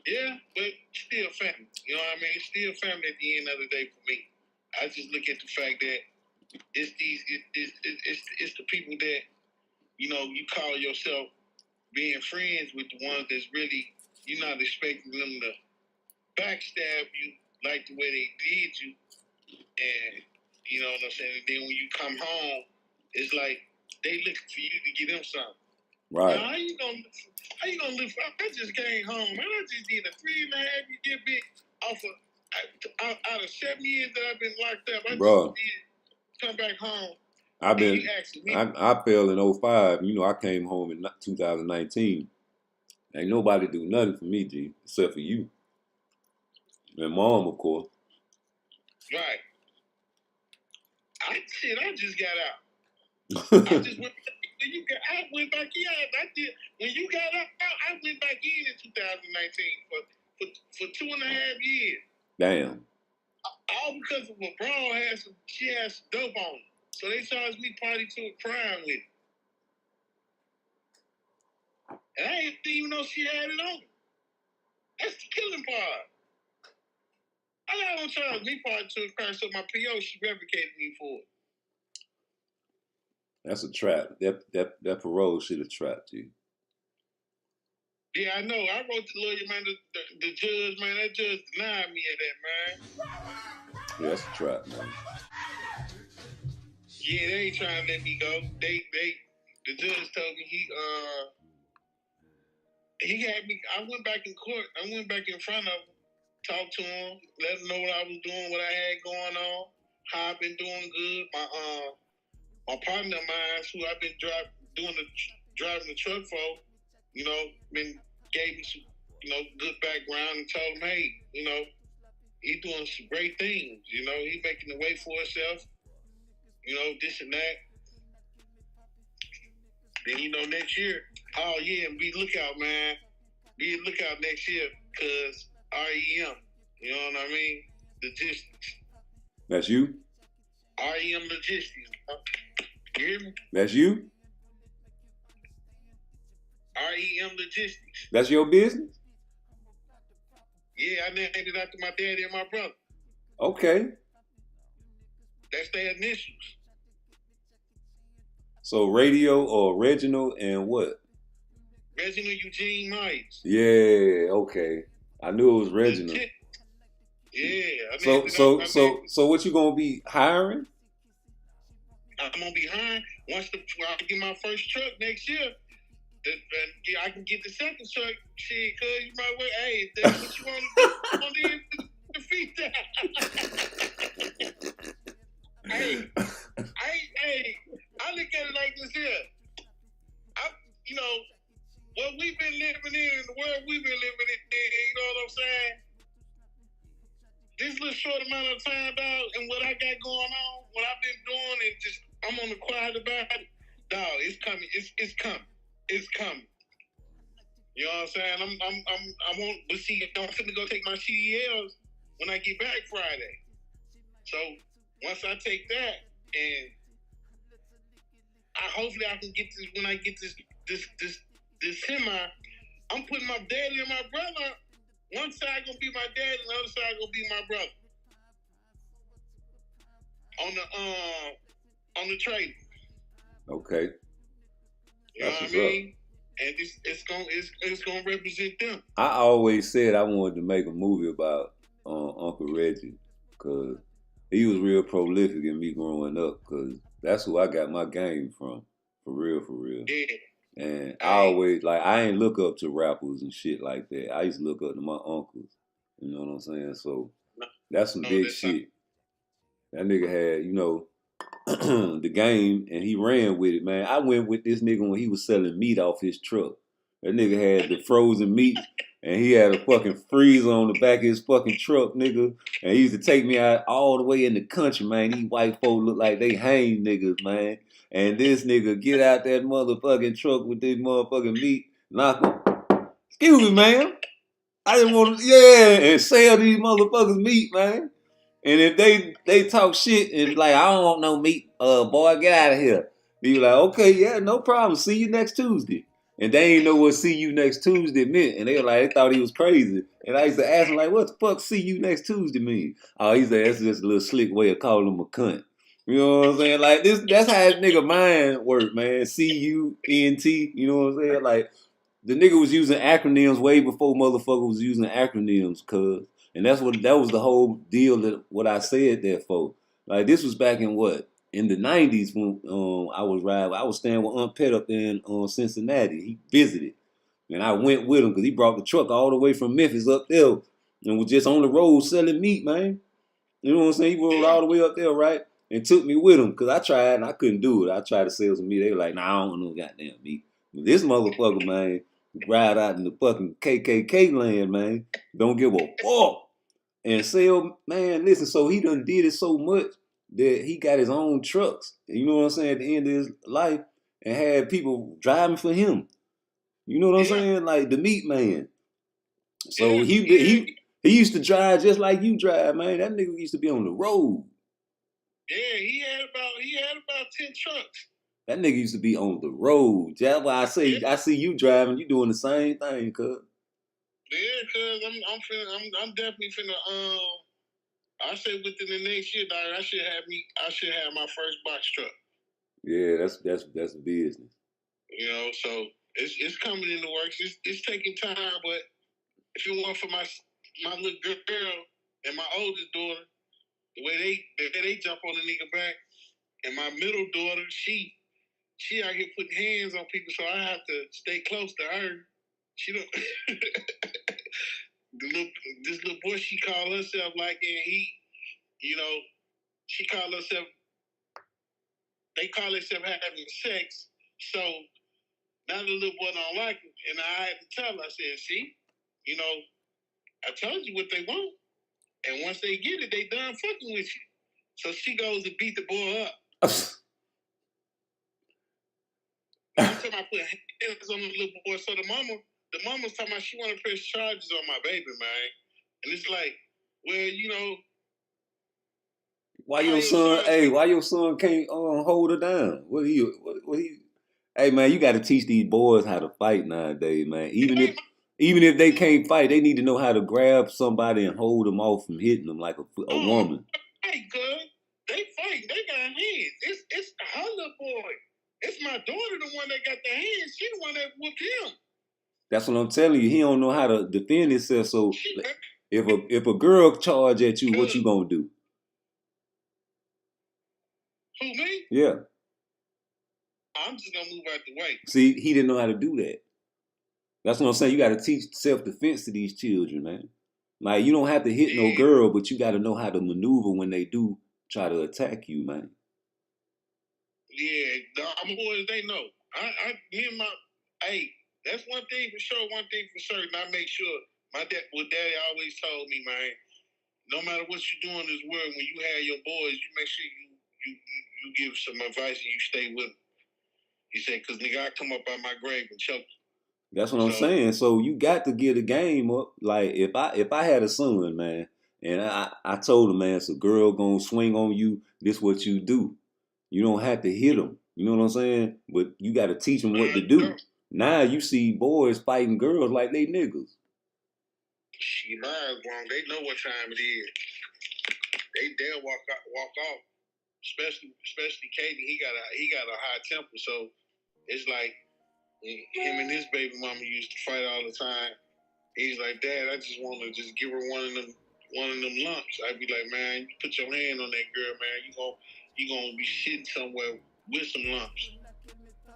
Yeah, but still family. You know what I mean? It's still family at the end of the day for me. I just look at the fact that it's the people that, you call yourself being friends with, the ones that's really, you're not expecting them to backstab you like the way they did you. And, you know what I'm saying? And then when you come home, it's like they looking for you to get them something. Right. Now, how you gonna live? I just came home, man. I just did a 3.5-year bit out of 7 years that I've been locked up. I Bro, just did come back home. I fell in 05. I came home in 2019. Ain't nobody do nothing for me, G, except for you. And mom, of course. Right. I just got out. I went back in. I did. When you got out, I went back in 2019 for 2.5 years. Damn. All because of LeBron she had some dope on it. So they charged me party to a crime with it. And I didn't even know she had it on. That's the killing part. I don't charge me party to a crime, so my PO, she revocated me for it. That's a trap. That parole shit a trap, G. Yeah, I know. I wrote the lawyer, man, the judge, man. That judge denied me of that, man. Yeah, that's a trap, man. Yeah, they ain't trying to let me go. The judge told me he had me. I went back in court. I went back in front of him, talked to him, let him know what I was doing, what I had going on, how I've been doing good. My partner of mine, who I've been driving the truck for, you know, gave me some, you know, good background and told him, hey, you know, he doing some great things. You know, he making the way for himself. You know, this and that. Then, you know, next year, oh yeah, be lookout, man. Be lookout next year, cause REM. You know what I mean? Logistics. That's you? REM Logistics. You hear me? That's you? REM Logistics. That's your business? Yeah, I named it after my daddy and my brother. Okay. That's their initials. So Radio or Reginald and what? Reginald Eugene Myers. Yeah, okay. I knew it was Reginald. Yeah. So what you gonna be hiring? I'm gonna be hiring once I get my first truck next year. I can get the second truck. Shit, cause you might wait. Hey, if that's what you want to do, defeat that. Hey, I look at it like this here. You know, what we've been living in the world we've been living in, you know what I'm saying? This little short amount of time, dog, and what I got going on, what I've been doing, and just I'm on the quiet about it, dog. It's coming. It's coming. It's coming. You know what I'm saying? But see, I'm finna go take my CDLs when I get back Friday. So once I take that, and hopefully I can get this when I get this semi. I'm putting my daddy and my brother. One side gonna be my dad, and the other side gonna be my brother. On the trade. Okay. You know what I mean? And it's gonna represent them. I always said I wanted to make a movie about Uncle Reggie, cause he was real prolific in me growing up, cause that's who I got my game from, for real. Yeah. And I always, like, I ain't look up to rappers and shit like that. I used to look up to my uncles. You know what I'm saying? So that's some big shit. That nigga had, you know, the game, and he ran with it, man. I went with this nigga when he was selling meat off his truck. That nigga had the frozen meat, and he had a fucking freezer on the back of his fucking truck, nigga. And he used to take me out all the way in the country, man. These white folk look like they hang niggas, man. And this nigga get out that motherfucking truck with this motherfucking meat, knock him. Excuse me, man. I didn't want to, and sell these motherfuckers meat, man. And if they talk shit and like, I don't want no meat, boy, get out of here. He was like, okay, yeah, no problem. See you next Tuesday. And they ain't know what see you next Tuesday meant. And they thought he was crazy. And I used to ask him, like, what the fuck see you next Tuesday mean? Oh, he said, that's just a little slick way of calling him a cunt. You know what I'm saying? Like, that's how his nigga mind work, man. C-U-N-T, you know what I'm saying? Like, the nigga was using acronyms way before motherfucker was using acronyms, cuz. And that was the whole deal that what I said there for. Like, this was back in what? In the 90s when I was staying with Aunt Pet up there in Cincinnati. He visited. And I went with him because he brought the truck all the way from Memphis up there and was just on the road selling meat, man. You know what I'm saying? He rode all the way up there, right? And took me with him because I tried and I couldn't do it. I tried to sell some meat. They were like, nah, I don't want no goddamn meat. But this motherfucker, man, ride out in the fucking KKK land, man. Don't give a fuck. And sell, man, listen, so he done did it so much that he got his own trucks. You know what I'm saying? At the end of his life, and had people driving for him. You know what I'm saying? Like the meat man. So he used to drive just like you drive, man. That nigga used to be on the road. Yeah, he had about 10 trucks. That nigga used to be on the road. That's why I say I see you driving, you doing the same thing, cuz. Yeah, cuz I'm definitely finna I say within the next year, dog, I should have my first box truck. Yeah, that's business. You know, so it's coming in the works. It's taking time, but if it weren't for my little girl and my oldest daughter, the way they jump on the nigga back, and my middle daughter, she out here putting hands on people, so I have to stay close to her. She don't. This little boy, she called herself like, and he, you know, she called herself. They call themselves having sex. So Now the little boy don't like it. And I had to tell her, I said, see, you know, I told you what they want. And once they get it, they done fucking with you. So she goes and beat the boy up. Every time I put hands on the little boy, so the mama's talking about she want to press charges on my baby, man. And it's like, well, you know, why your son can't hold her down? What he? Hey man, you got to teach these boys how to fight nowadays, man. Even if they can't fight, they need to know how to grab somebody and hold them off from hitting them like a woman. Hey, good. They fight. They got hands. It's her little boy. It's my daughter, the one that got the hands. She the one that whooped him. That's what I'm telling you. He don't know how to defend himself. So if a girl charge at you, what you gonna do? Who, me? Yeah. I'm just gonna move out the way. See, he didn't know how to do that. That's what I'm saying. You got to teach self-defense to these children, man. Like, you don't have to hit no girl, but you got to know how to maneuver when they do try to attack you, man. Yeah, the boys, they know. That's one thing for sure. One thing for certain, I make sure what Daddy always told me, man. No matter what you do in this world, when you have your boys, you make sure you give some advice and you stay with them. He said, because nigga, I come up out my grave and choke. That's what I'm saying. So you got to get a game up. Like if I had a son, man, and I told him, man, it's a girl gonna swing on you, this what you do. You don't have to hit them. You know what I'm saying? But you got to teach them what to do. Now you see boys fighting girls like they niggas. She lies, wrong. They know what time it is. They dare walk off. Especially Kaden. He got a high temper, so it's like him and his baby mama used to fight all the time. He's like, Dad, I just want to just give her one of them lumps. I'd be like, man, you put your hand on that girl, man. You gonna be sitting somewhere with some lumps.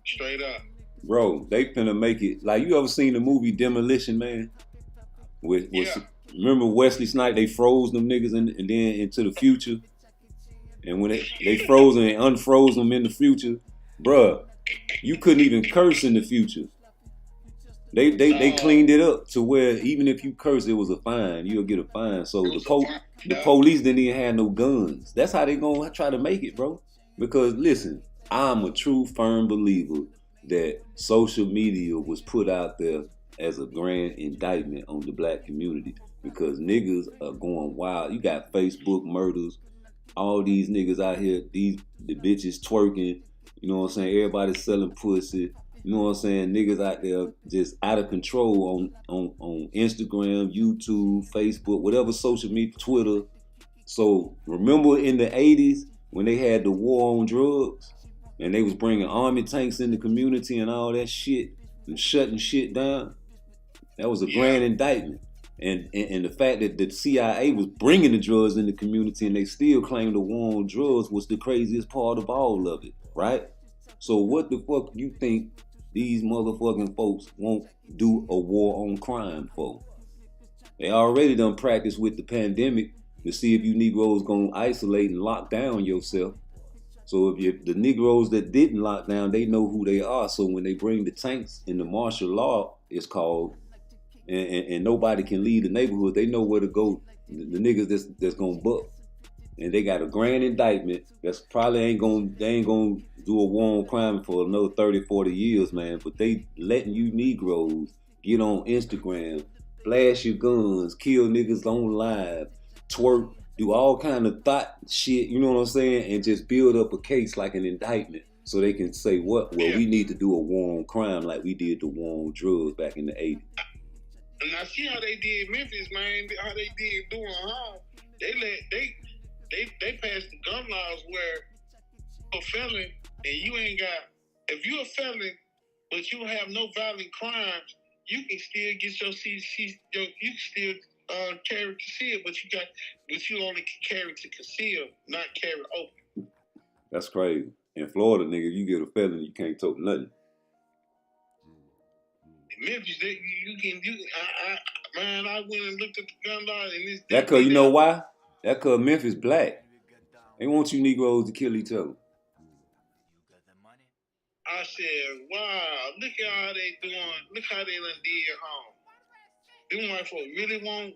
Straight up. Bro, they finna make it. Like, you ever seen the movie Demolition Man? Remember Wesley Snipes? They froze them niggas and then into the future. And when they froze and unfroze them in the future, bruh, you couldn't even curse in the future. They cleaned it up to where even if you curse, it was a fine. You'll get a fine. So the police didn't even have no guns. That's how they gonna try to make it, bro. Because listen, I'm a true firm believer that social media was put out there as a grand indictment on the black community because niggas are going wild. You got Facebook murders, all these niggas out here, the bitches twerking, you know what I'm saying? Everybody's selling pussy, you know what I'm saying? Niggas out there just out of control on Instagram, YouTube, Facebook, whatever social media, Twitter. So remember in the 80s when they had the war on drugs and they was bringing army tanks in the community and all that shit and shutting shit down? That was a grand indictment. And the fact that the CIA was bringing the drugs in the community and they still claimed the war on drugs was the craziest part of all of it, right? So what the fuck you think these motherfucking folks won't do a war on crime for? They already done practice with the pandemic to see if you Negroes gonna isolate and lock down yourself. So if the Negroes that didn't lock down, they know who they are. So when they bring the tanks in the martial law, it's called, and nobody can leave the neighborhood, they know where to go. The niggas that's gonna buck. And they got a grand indictment that's probably ain't gonna do a war on crime for another 30, 40 years, man. But they letting you Negroes get on Instagram, flash your guns, kill niggas on live, twerk, do all kind of thought shit, you know what I'm saying? And just build up a case like an indictment so they can say what? Well, we need to do a war on crime like we did the war on drugs back in the 80s. And I see how they did Memphis, man, how they did doing harm. They passed the gun laws where a felon and you ain't got, if you're a felon but you have no violent crimes, you can still get your you can still carry conceal, but you only can carry to conceal, not carry open. That's crazy. In Florida, nigga, you get a felony, you can't tote nothing. In Memphis, I went and looked at the gun law and it's that cause you know why? That cause Memphis black. They want you Negroes to kill each other. I said, wow, look at how they doing. Look how they done did home. Them white folk really want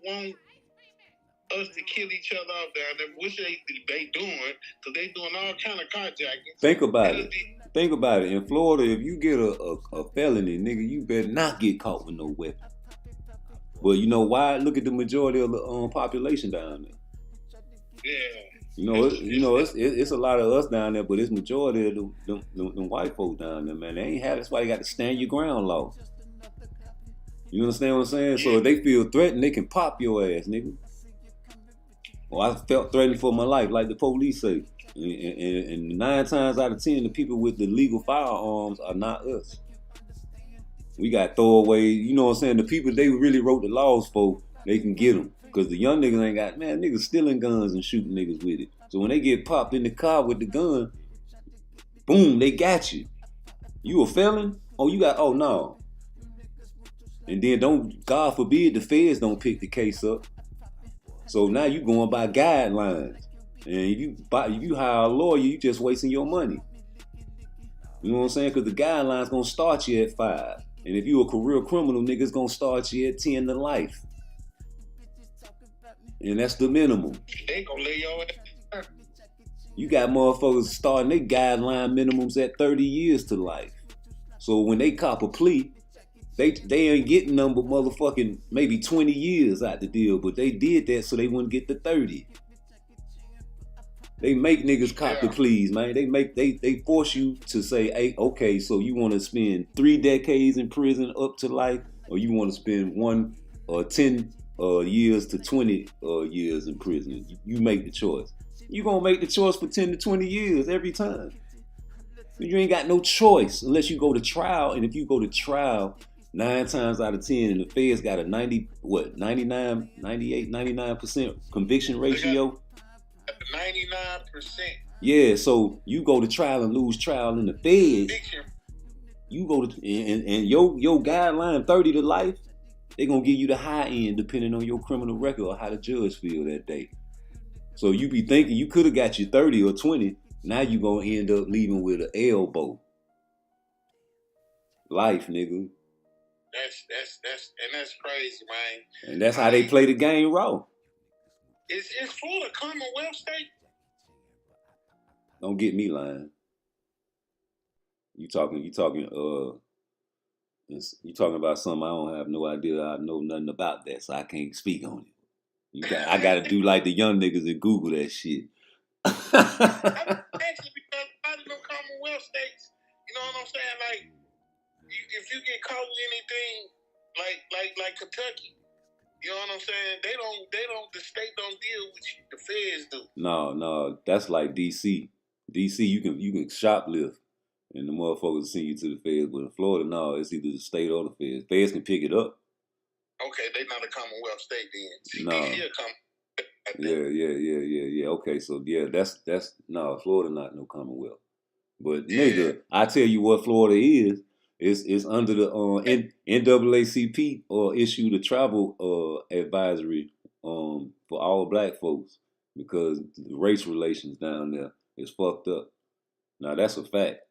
us to kill each other off down there, which they doing, because they doing all kind of carjackings. Think about it. Think about it. In Florida, if you get a felony, nigga, you better not get caught with no weapon. Well, you know why? Look at the majority of the population down there. Yeah. It's a lot of us down there, but it's majority of them white folks down there, man. They ain't have. That's why you got to stand your ground law. You understand what I'm saying? So if they feel threatened, they can pop your ass, nigga. Well, I felt threatened for my life, like the police say. And 9 times out of 10, the people with the legal firearms are not us. We got throwaway, you know what I'm saying? The people they really wrote the laws for, they can get them. Because the young niggas ain't got, man, niggas stealing guns and shooting niggas with it. So when they get popped in the car with the gun, boom, they got you. You a felon? Oh, no. And then God forbid the feds don't pick the case up. So now you going by guidelines. And if you hire a lawyer, you just wasting your money. You know what I'm saying? Because the guidelines gonna start you at 5. And if you a career criminal, niggas gonna start you at 10 to life. And that's the minimum. They gonna lay your ass. You got motherfuckers starting their guideline minimums at 30 years to life. So when they cop a plea, they ain't getting none but motherfucking maybe 20 years out the deal, but they did that so they wouldn't get the 30. They make niggas cop the pleas, man. They force you to say, hey, okay, so you want to spend 3 decades in prison up to life, or you want to spend 10 years to 20 years in prison. You make the choice. You gonna make the choice for 10 to 20 years every time. You ain't got no choice unless you go to trial, and if you go to trial 9 times out of 10, and the feds got a 99% conviction ratio. 99%. Yeah, so you go to trial and lose trial in the feds. You go to and your guideline 30 to life, they gonna give you the high end depending on your criminal record or how the judge feel that day. So you be thinking you could have got you 30 or 20. Now you gonna end up leaving with an elbow. Life, nigga. That's crazy, man. And that's how they play the game raw. Is Florida a Commonwealth state? Don't get me lying. You talking about something I don't have no idea. I know nothing about that, so I can't speak on it. I gotta do like the young niggas and Google that shit. Actually, because a lot of them Commonwealth states, you know what I'm saying? Like, if you get caught with anything, like Kentucky, you know what I'm saying? The state don't deal with you. The feds do. No, that's like DC. DC, you can shoplift, and the motherfuckers send you to the feds. But in Florida, no, it's either the state or the feds. Feds can pick it up. Okay, they not a Commonwealth state then. See, no. DC a Commonwealth. Yeah. Okay, so yeah, that's no, Florida not no Commonwealth. But nigga, I tell you what Florida is. It's under the NAACP issued a travel advisory for all black folks because the race relations down there is fucked up. Now that's a fact.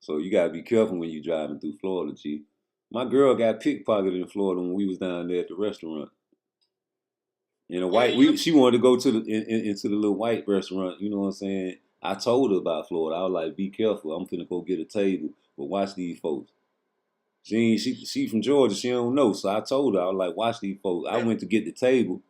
So you gotta be careful when you driving through Florida, G. My girl got pickpocketed in Florida when we was down there at the restaurant. She wanted to go to into the little white restaurant. You know what I'm saying? I told her about Florida. I was like, be careful. I'm finna go get a table. But watch these folks. She from Georgia. She don't know. So I told her, I was like, watch these folks. I went to get the table.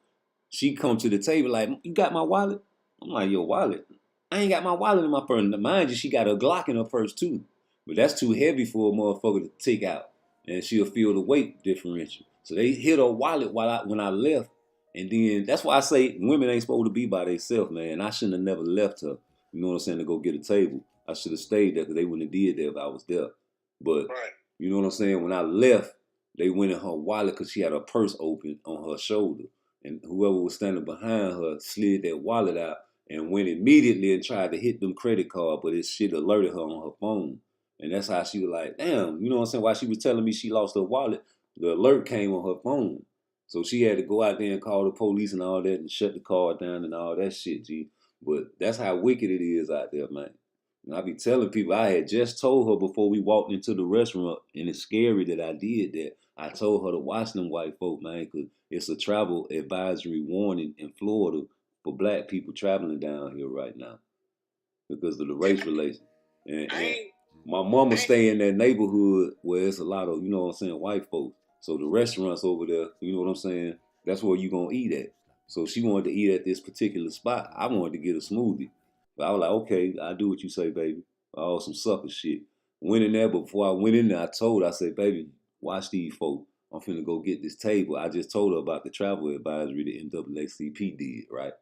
She come to the table like, you got my wallet? I'm like, your wallet? I ain't got my wallet in my purse. Mind you, she got a Glock in her purse too. But that's too heavy for a motherfucker to take out. And she'll feel the weight differential. So they hit her wallet when I left. And then that's why I say women ain't supposed to be by themselves, man. I shouldn't have never left her, you know what I'm saying, to go get a table. I should have stayed there because they wouldn't have did that if I was there. But, you know what I'm saying, when I left, they went in her wallet because she had her purse open on her shoulder. And whoever was standing behind her slid that wallet out and went immediately and tried to hit them credit card, but it shit alerted her on her phone. And that's how she was like, damn, you know what I'm saying, while she was telling me she lost her wallet, the alert came on her phone. So she had to go out there and call the police and all that and shut the car down and all that shit, G. But that's how wicked it is out there, man. And I be telling people I had just told her before we walked into the restaurant, and it's scary that I did that. I told her to watch them white folk, man, because it's a travel advisory warning in Florida for black people traveling down here right now because of the race relations. And my mama stay in that neighborhood where it's a lot of, you know what I'm saying, white folks. So the restaurants over there, you know what I'm saying, that's where you gonna eat at. So she wanted to eat at this particular spot. I wanted to get a smoothie. But I was like, okay, I'll do what you say, baby. Oh, some sucker shit. Went in there, but before I went in there, I said, baby, watch these folks. I'm finna go get this table. I just told her about the travel advisory the NAACP did, right?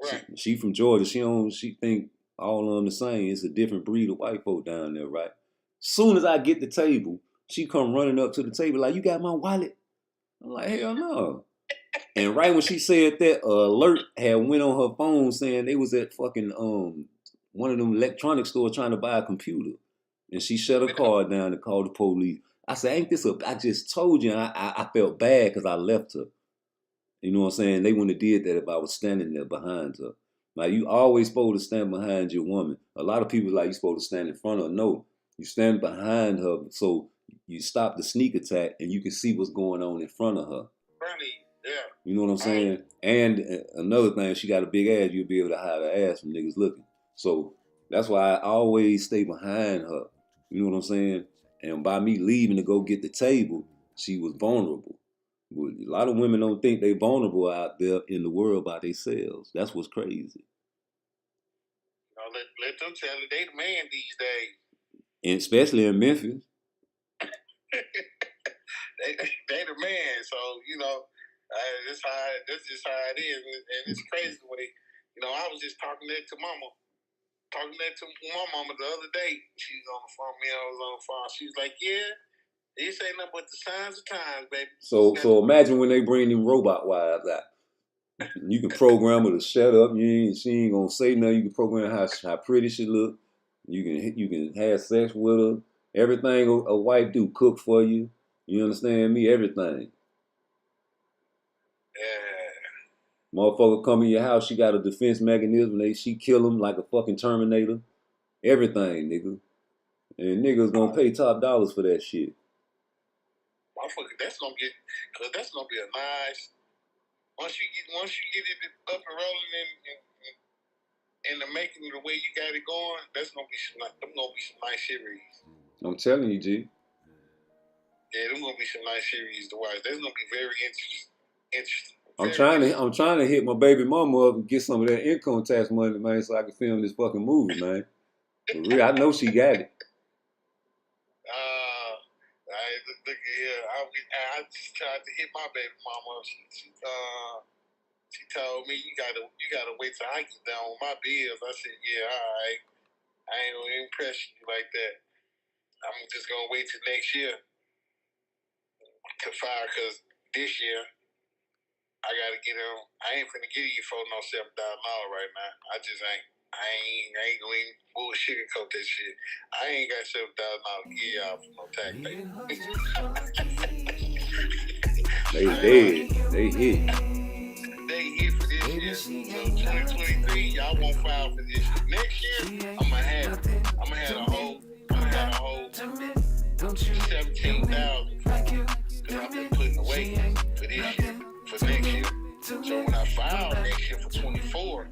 Right. She from Georgia. She think all of them the same. It's a different breed of white folk down there, right? Soon as I get the table, she come running up to the table like, you got my wallet? I'm like, hell no. And right when she said that, alert had went on her phone saying they was at fucking one of them electronic stores trying to buy a computer. And she shut her car down and called the police. I said, ain't this I just told you. And I felt bad because I left her. You know what I'm saying? They wouldn't have did that if I was standing there behind her. Like, you always supposed to stand behind your woman. A lot of people like you supposed to stand in front of her. No, you stand behind her so you stop the sneak attack and you can see what's going on in front of her. Funny, yeah. You know what I'm saying? And another thing, she got a big ass, you'll be able to hide her ass from niggas looking. So that's why I always stay behind her. You know what I'm saying? And by me leaving to go get the table, she was vulnerable. A lot of women don't think they vulnerable out there in the world by themselves. That's what's crazy. You know, let them tell you they the man these days. And especially in Memphis. they the man. So, you know, that's just how it is. And it's crazy the way, you know, I was just talking that to my mama the other day. She was on the phone, me, I was on the phone. She was like, yeah, this ain't nothing but the signs of times, baby. So imagine when they bring them robot wives out. You can program her to shut up. She ain't gonna say nothing. You can program how pretty she look. You can have sex with her. Everything a wife do, cook for you. You understand me? Everything. Yeah. Motherfucker come in your house, she got a defense mechanism. She kill him like a fucking Terminator. Everything, nigga. And niggas gonna pay top dollars for that shit. Motherfucker, that's gonna be a nice. Once you get it up and rolling and the making the way you got it going, that's gonna be some nice series. I'm telling you, G. Yeah, there's gonna be some nice series to watch. That's gonna be very interesting. I'm trying to hit my baby mama up and get some of that income tax money, man, so I can film this fucking movie, man. For real, I know she got it. Look here, I just tried to hit my baby mama. She told me you gotta wait till I get down with my bills. I said, yeah, all right. I ain't gonna impress you like that. I'm just gonna wait till next year to fire, cause this year I gotta get him. I ain't finna give you for no $7,000 right now. I just ain't. I ain't gonna even sugarcoat that shit. I ain't got $7,000 to give y'all for no tax pay. They dead. They hit. They hit for this year. So 2023, y'all won't file for this year. Next year, I'm gonna have a whole 17,000 because I've been putting away for this year, for next year. So when I file next year for 24.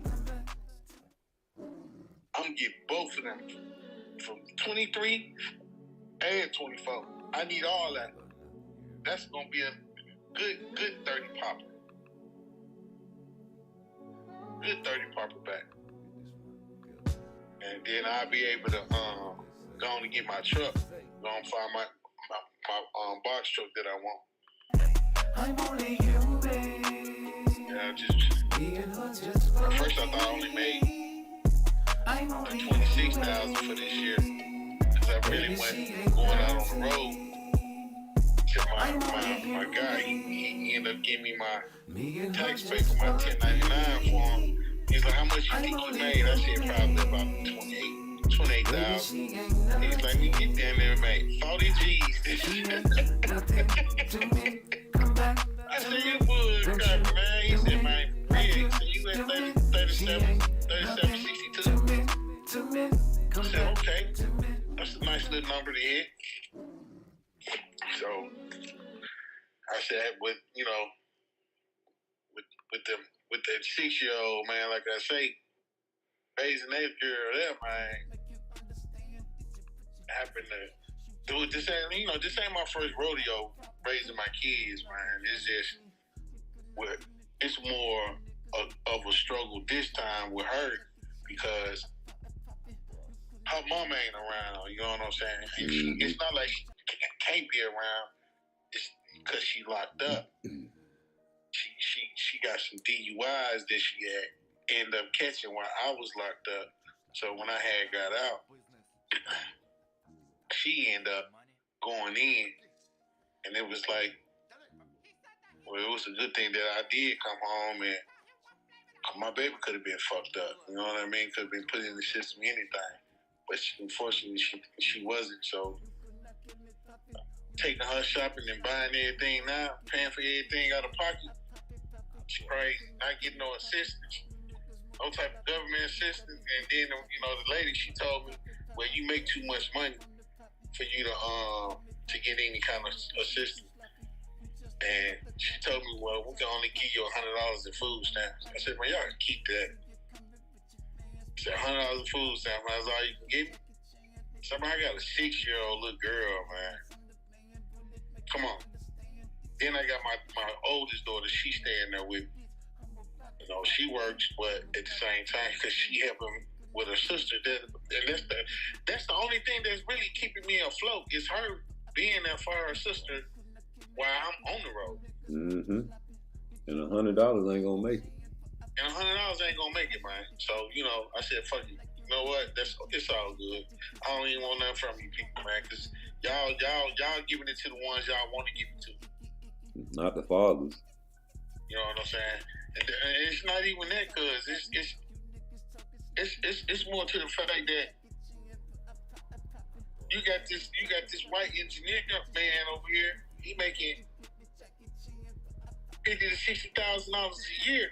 I'm gonna get both of them from 23 and 24. I need all that. That's gonna be a good 30 popper. Good 30 popper back. And then I'll be able to go on and get my truck. Go on and find my box truck that I want. I'm only human. Yeah, at first I thought I only made 26,000 for this year, because I really went going out on the road to my guy. He ended up giving me my tax pay for my 1099 form. He's like, how much you think you made? I said probably about 28,000. He's like, we get down there and make 40 G's this year. I said, you bullshit, man. He said, man, yeah. He said, you at 37, 62. nice little number to hit. So I said, with the 6-year-old, man, like I say, raising that girl there, man, happened to do it. This ain't my first rodeo raising my kids, man. It's more of a struggle this time with her because her mom ain't around. You know what I'm saying? And it's not like she can't be around. It's because she locked up. She got some DUIs that she had ended up catching while I was locked up. So when I had got out, she ended up going in, and it was like, well, it was a good thing that I did come home, and my baby could have been fucked up. You know what I mean? Could have been put in the system, anything. But unfortunately, she wasn't. So taking her shopping and buying everything now, paying for everything out of pocket, she probably not getting no assistance, no type of government assistance. And then, the lady, she told me, well, you make too much money for you to get any kind of assistance. And she told me, well, we can only give you $100 in food stamps. I said, man, y'all can keep that. She said, $100 in food stamps, that's all you can give me? Somebody got a 6-year-old little girl, man. Come on. Then I got my oldest daughter, she staying there with me. She works, but at the same time, because she helping with her sister, and that's the only thing that's really keeping me afloat is her being there for her sister while I'm on the road. Mm-hmm. And $100 ain't gonna make it. And $100 ain't gonna make it, man. So, I said, fuck it. You know what? It's all good. I don't even want nothing from you people, man, because y'all giving it to the ones y'all want to give it to. Not the fathers. You know what I'm saying? And it's not even that, cause it's more to the fact that you got this white engineer man over here. He making $50,000 to $60,000 a year,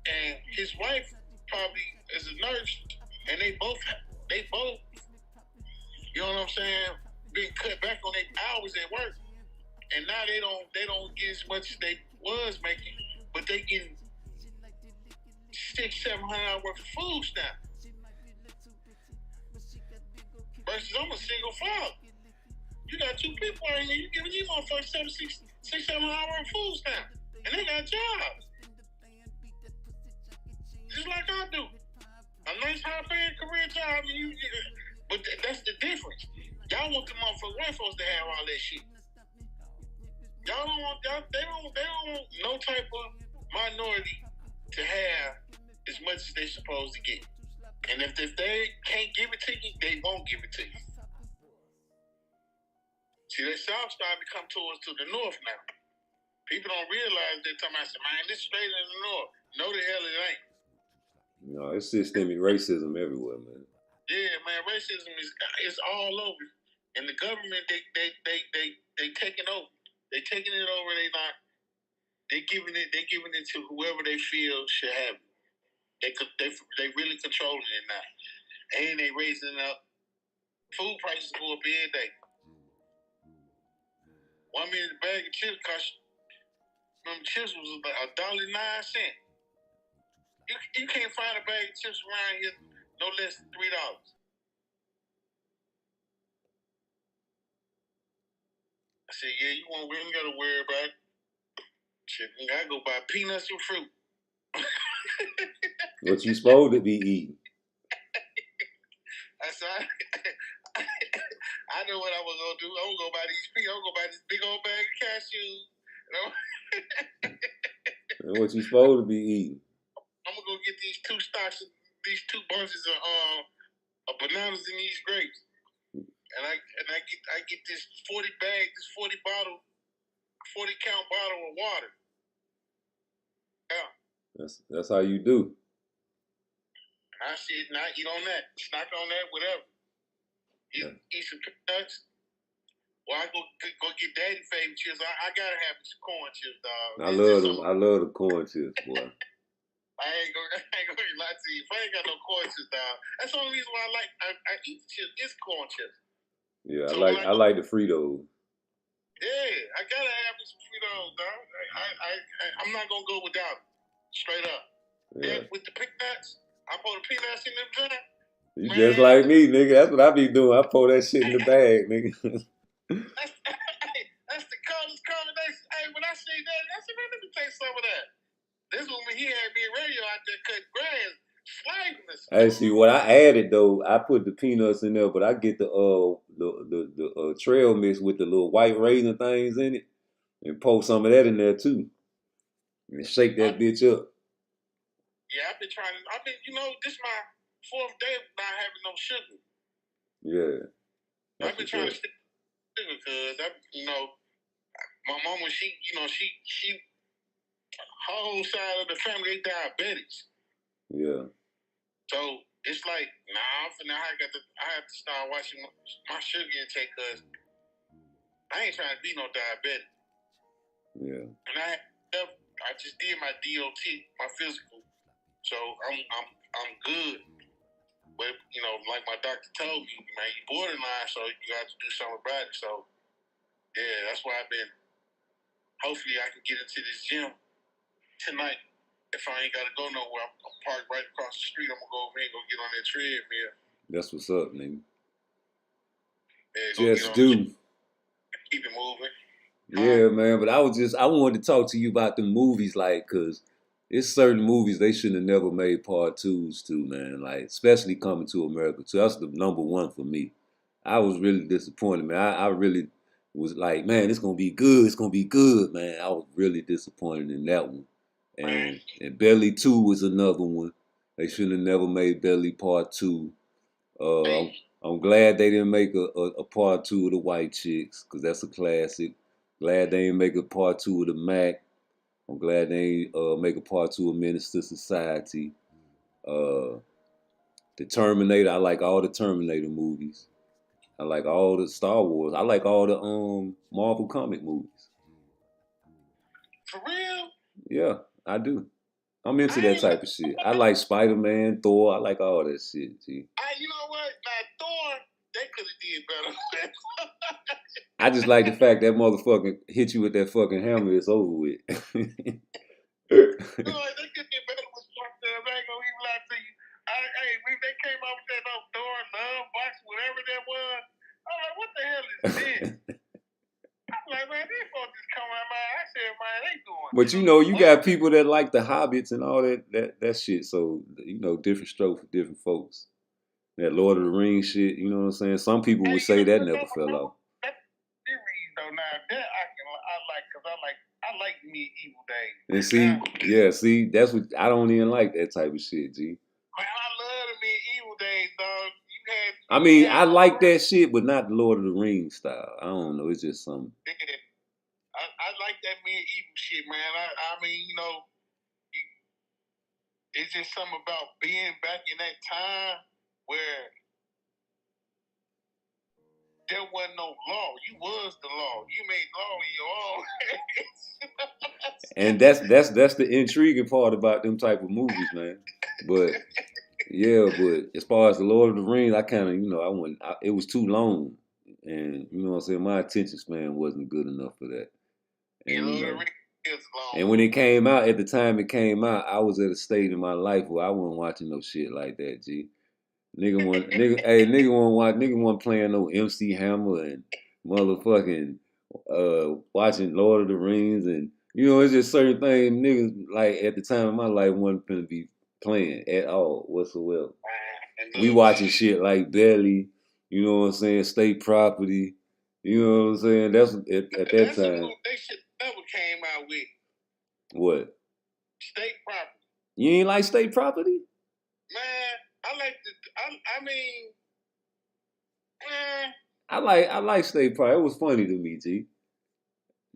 and his wife probably is a nurse, and they both, you know what I'm saying, being cut back on their hours at work, and now they don't get as much as they was making, but they getting $600-700 worth of food stamps. Versus I'm a single father. You got 2 people out here, you giving these motherfuckers $600-700 worth of food stamps, and they got jobs. Just like I do. A nice high-paying career job, but that's the difference. Y'all want the motherfucking white folks to have all that shit. They don't want no type of minority to have as much as they supposed to get. And if they can't give it to you, they won't give it to you. See, that South starting to come towards to the north now. People don't realize they're talking about, man, this straight in the north. No, the hell it ain't. No, it's systemic racism everywhere, man. Yeah, man, racism is all over. And the government, they taking over. They taking it over. They giving it to whoever they feel should have it. They really controlling it now. And they raising up. Food prices go up every day. 1 minute a bag of chips cost. Them chips was about $1.09. You can't find a bag of chips around here no less than $3. I said, yeah, we ain't gotta worry about it. Shit, I gotta go buy peanuts and fruit. What you supposed to be eating? I said, I know what I was gonna do. I'm gonna go buy these peanuts. I'm gonna go buy this big old bag of cashews. And what you supposed to be eating? I'm gonna go get these 2 bunches of bananas and these grapes. And I get this 40 count bottle of water. Yeah. That's how you do. I said, not eat on that. Snack on that, whatever. Eat some peanuts. Or I go get daddy favorite chips. I gotta have some corn chips, dog. I love the corn chips, boy. I ain't gonna lie to you. If I ain't got no corn chips down, that's the only reason why I eat chips is corn chips. Yeah, So I like the Fritos. Yeah, I gotta have me some Fritos, dog. I'm not gonna go without it. Straight up. Yeah. And with the peanuts, I put the peanuts in them joint. You just like me, nigga. That's what I be doing. I pour that shit in the bag, nigga. That's the coldest combination. Hey, when I see that, I said, man, let me taste some of that. This one when he had me radio out there cutting grass, slaving us. Hey, see what I added though. I put the peanuts in there, but I get the trail mix with the little white raisin things in it, and pour some of that in there too, and shake that bitch up. Yeah, I've been, this my 4th day of not having no sugar. Yeah. I've been trying to stick to sugar because my mama, she her whole side of the family, they diabetics. Yeah. So it's like, I have to start watching my sugar intake because I ain't trying to be no diabetic. Yeah. And I just did my DOT, my physical. So I'm good. But like my doctor told me, man, you borderline, so you got to do something about it. So yeah, that's why hopefully I can get into this gym tonight. If I ain't gotta go nowhere, I'm parked right across the street. I'm gonna go over here and go get on that treadmill. That's what's up, nigga. Yeah, just do. Keep it moving. Yeah, man. But I wanted to talk to you about the movies, like, cause it's certain movies they shouldn't have never made part 2s to, man. Like, especially Coming to America 2. That's the number one for me. I was really disappointed, man. I really was like, man, it's gonna be good. It's gonna be good, man. I was really disappointed in that one. And Belly 2 was another one. They should have never made Belly Part 2. I'm glad they didn't make a Part 2 of the White Chicks, because that's a classic. Glad they didn't make a Part 2 of the Mac. I'm glad they didn't make a Part 2 of Menace to Society. The Terminator, I like all the Terminator movies. I like all the Star Wars. I like all the Marvel comic movies. For real? Yeah, I do. I'm into that type of shit. I like Spider-Man, Thor. I like all that shit, G. You know what? Now, Thor, they could have did better. I just like the fact that motherfucker hit you with that fucking hammer. It's over with. No, they could get better with something. I ain't gonna even lie to you. When they came out with that Thor Love Box, whatever that was, I was like, what the hell is this? I'm like, man, these folks just come out, man. I said, man, they doing. But you got people that like the Hobbits and all that shit. So, different strokes for different folks. That Lord of the Rings shit, you know what I'm saying? Some people would say that never fell off. That series, though, now, that I like, because I like Medieval Days. And see, that's what, I don't even like that type of shit, G. Man, I love the Medieval Days, dog. I like that shit, but not the Lord of the Rings style. I don't know. It's just something. Yeah. I like that medieval shit, man. I mean, it's just something about being back in that time where there wasn't no law. You was the law. You made law in your own. And that's the intriguing part about them type of movies, man. But but as far as the Lord of the Rings, I kind of, it was too long. And, you know what I'm saying, my attention span wasn't good enough for that. And when it came out, at the time it came out, I was at a state in my life where I wasn't watching no shit like that, G. Nigga wasn't playing no MC Hammer and motherfucking watching Lord of the Rings, and it's just certain things niggas like at the time of my life wasn't gonna be playing at all whatsoever. We watching shit like Belly, you know what I'm saying, State Property, you know what I'm saying? That's at that time. They should never came out with. What? State Property. You ain't like State Property? Man, I like State Property. It was funny to me, G.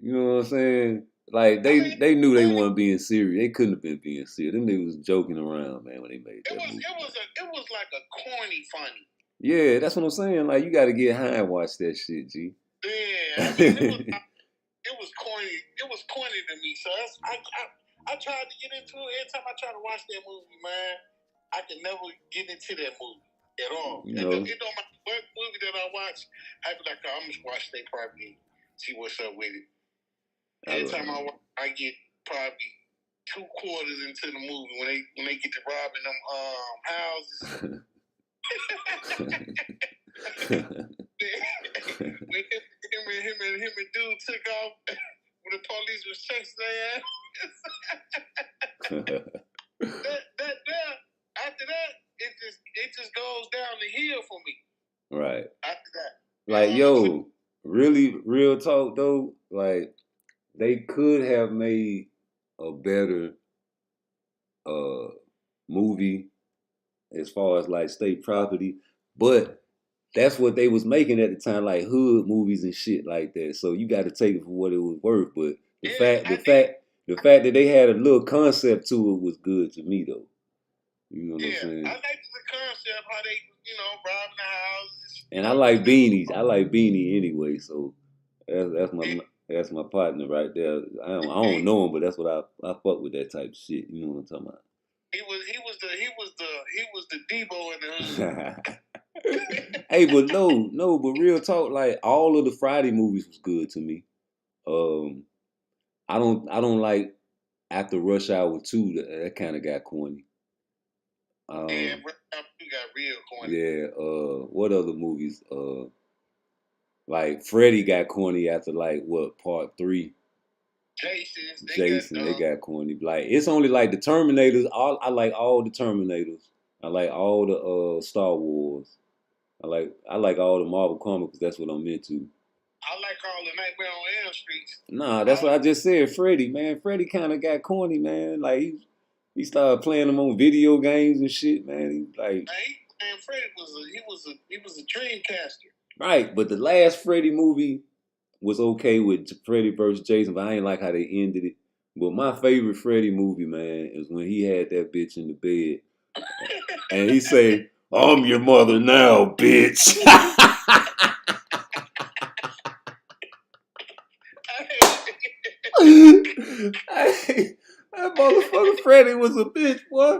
You know what I'm saying? Like they knew they weren't being serious. They couldn't have been being serious. Them niggas was joking around, man, when they made that movie. It was like a corny funny. Yeah, that's what I'm saying. Like, you got to get high and watch that shit, G. Yeah, it was corny. It was corny to me. So I tried to get into it. Every time I try to watch that movie, man, I can never get into that movie at all. You It know. don't matter what movie that I watch, I be like, oh, I'm just watch State Property, see what's up with it. Every time I watch, I get probably 2 quarters into the movie when they get to robbing them houses. When him and dude took off when the police was chasing their ass. After that, it just goes down the hill for me. Right. After that. Like, yo, really, real talk though, like, they could have made a better movie as far as like State Property, but that's what they was making at the time, like hood movies and shit like that. So you got to take it for what it was worth. But the fact that they had a little concept to it was good to me though. You know what I'm saying? I like the concept how they, robbing the houses. And I like beanies. I like Beanie anyway. So that's my partner right there. I don't know him, but that's what I fuck with that type of shit. You know what I'm talking about? He was the Debo in the hood. Hey, but but real talk, like all of the Friday movies was good to me. I don't like after Rush Hour 2, that kind of got corny. Yeah, Rush Hour 2 got real corny. Yeah, what other movies? Like Freddy got corny after like what, part 3? Jason, they got corny. Like it's only like the Terminators. I like all the Terminators. I like all the Star Wars. I like all the Marvel comics. That's what I'm into. I like all the Nightmare on Elm Street. Nah, that's what I just said. Freddy, man. Freddy kind of got corny, man. Like he started playing them on video games and shit, man. He like. Man, Freddy was a dreamcaster. Right, but the last Freddy movie was okay with Freddy vs. Jason, but I ain't like how they ended it. But my favorite Freddy movie, man, is when he had that bitch in the bed and he said, "I'm your mother now, bitch." Hey, that motherfucker Freddy was a bitch, boy.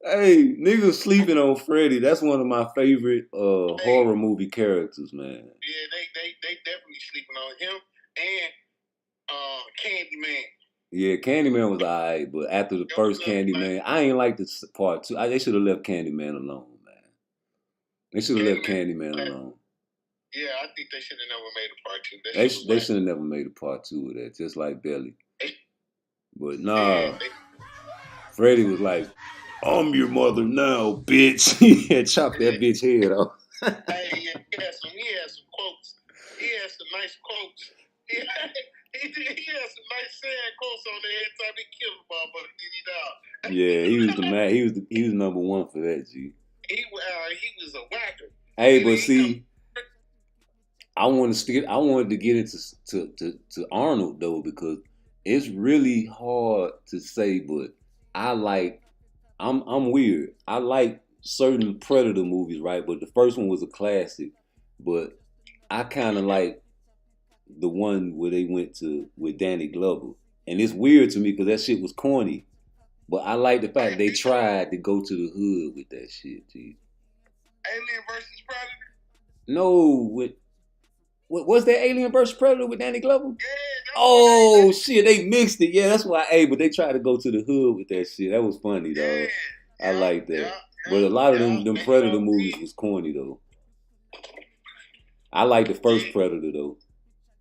Hey, niggas sleeping on Freddy. That's one of my favorite horror movie characters, man. Yeah, they definitely sleeping on him and Candyman. Yeah, Candyman was alright, but after the first Candyman, I ain't like the part 2. They should have left Candyman alone, man. They should have left Candyman alone. Yeah, I think they should have never made a part 2. They should have never made a part 2 of that, just like Belly. But nah, Freddy was like, "I'm your mother now, bitch." He had chopped that bitch head off. Hey, he had some quotes. He had some nice quotes. He had some nice saying quotes on there every time he killed a motherfucker. Did he not? Yeah, he was the man. He was number one for that, G. He was a whacker. Hey, but see, I wanted to get into to Arnold though, because it's really hard to say, but I'm weird. I like certain Predator movies, right? But the first one was a classic. But I kind of like the one where they went to with Danny Glover. And it's weird to me because that shit was corny. But I like the fact they tried to go to the hood with that shit, G. Alien versus Predator? No, was that Alien vs. Predator with Danny Glover? Yeah. Oh shit, they mixed it. Yeah, that's why. Hey, but they tried to go to the hood with that shit. That was funny, though. Yeah, I like that. But a lot of them Predator movies was corny though. I like the first Predator though.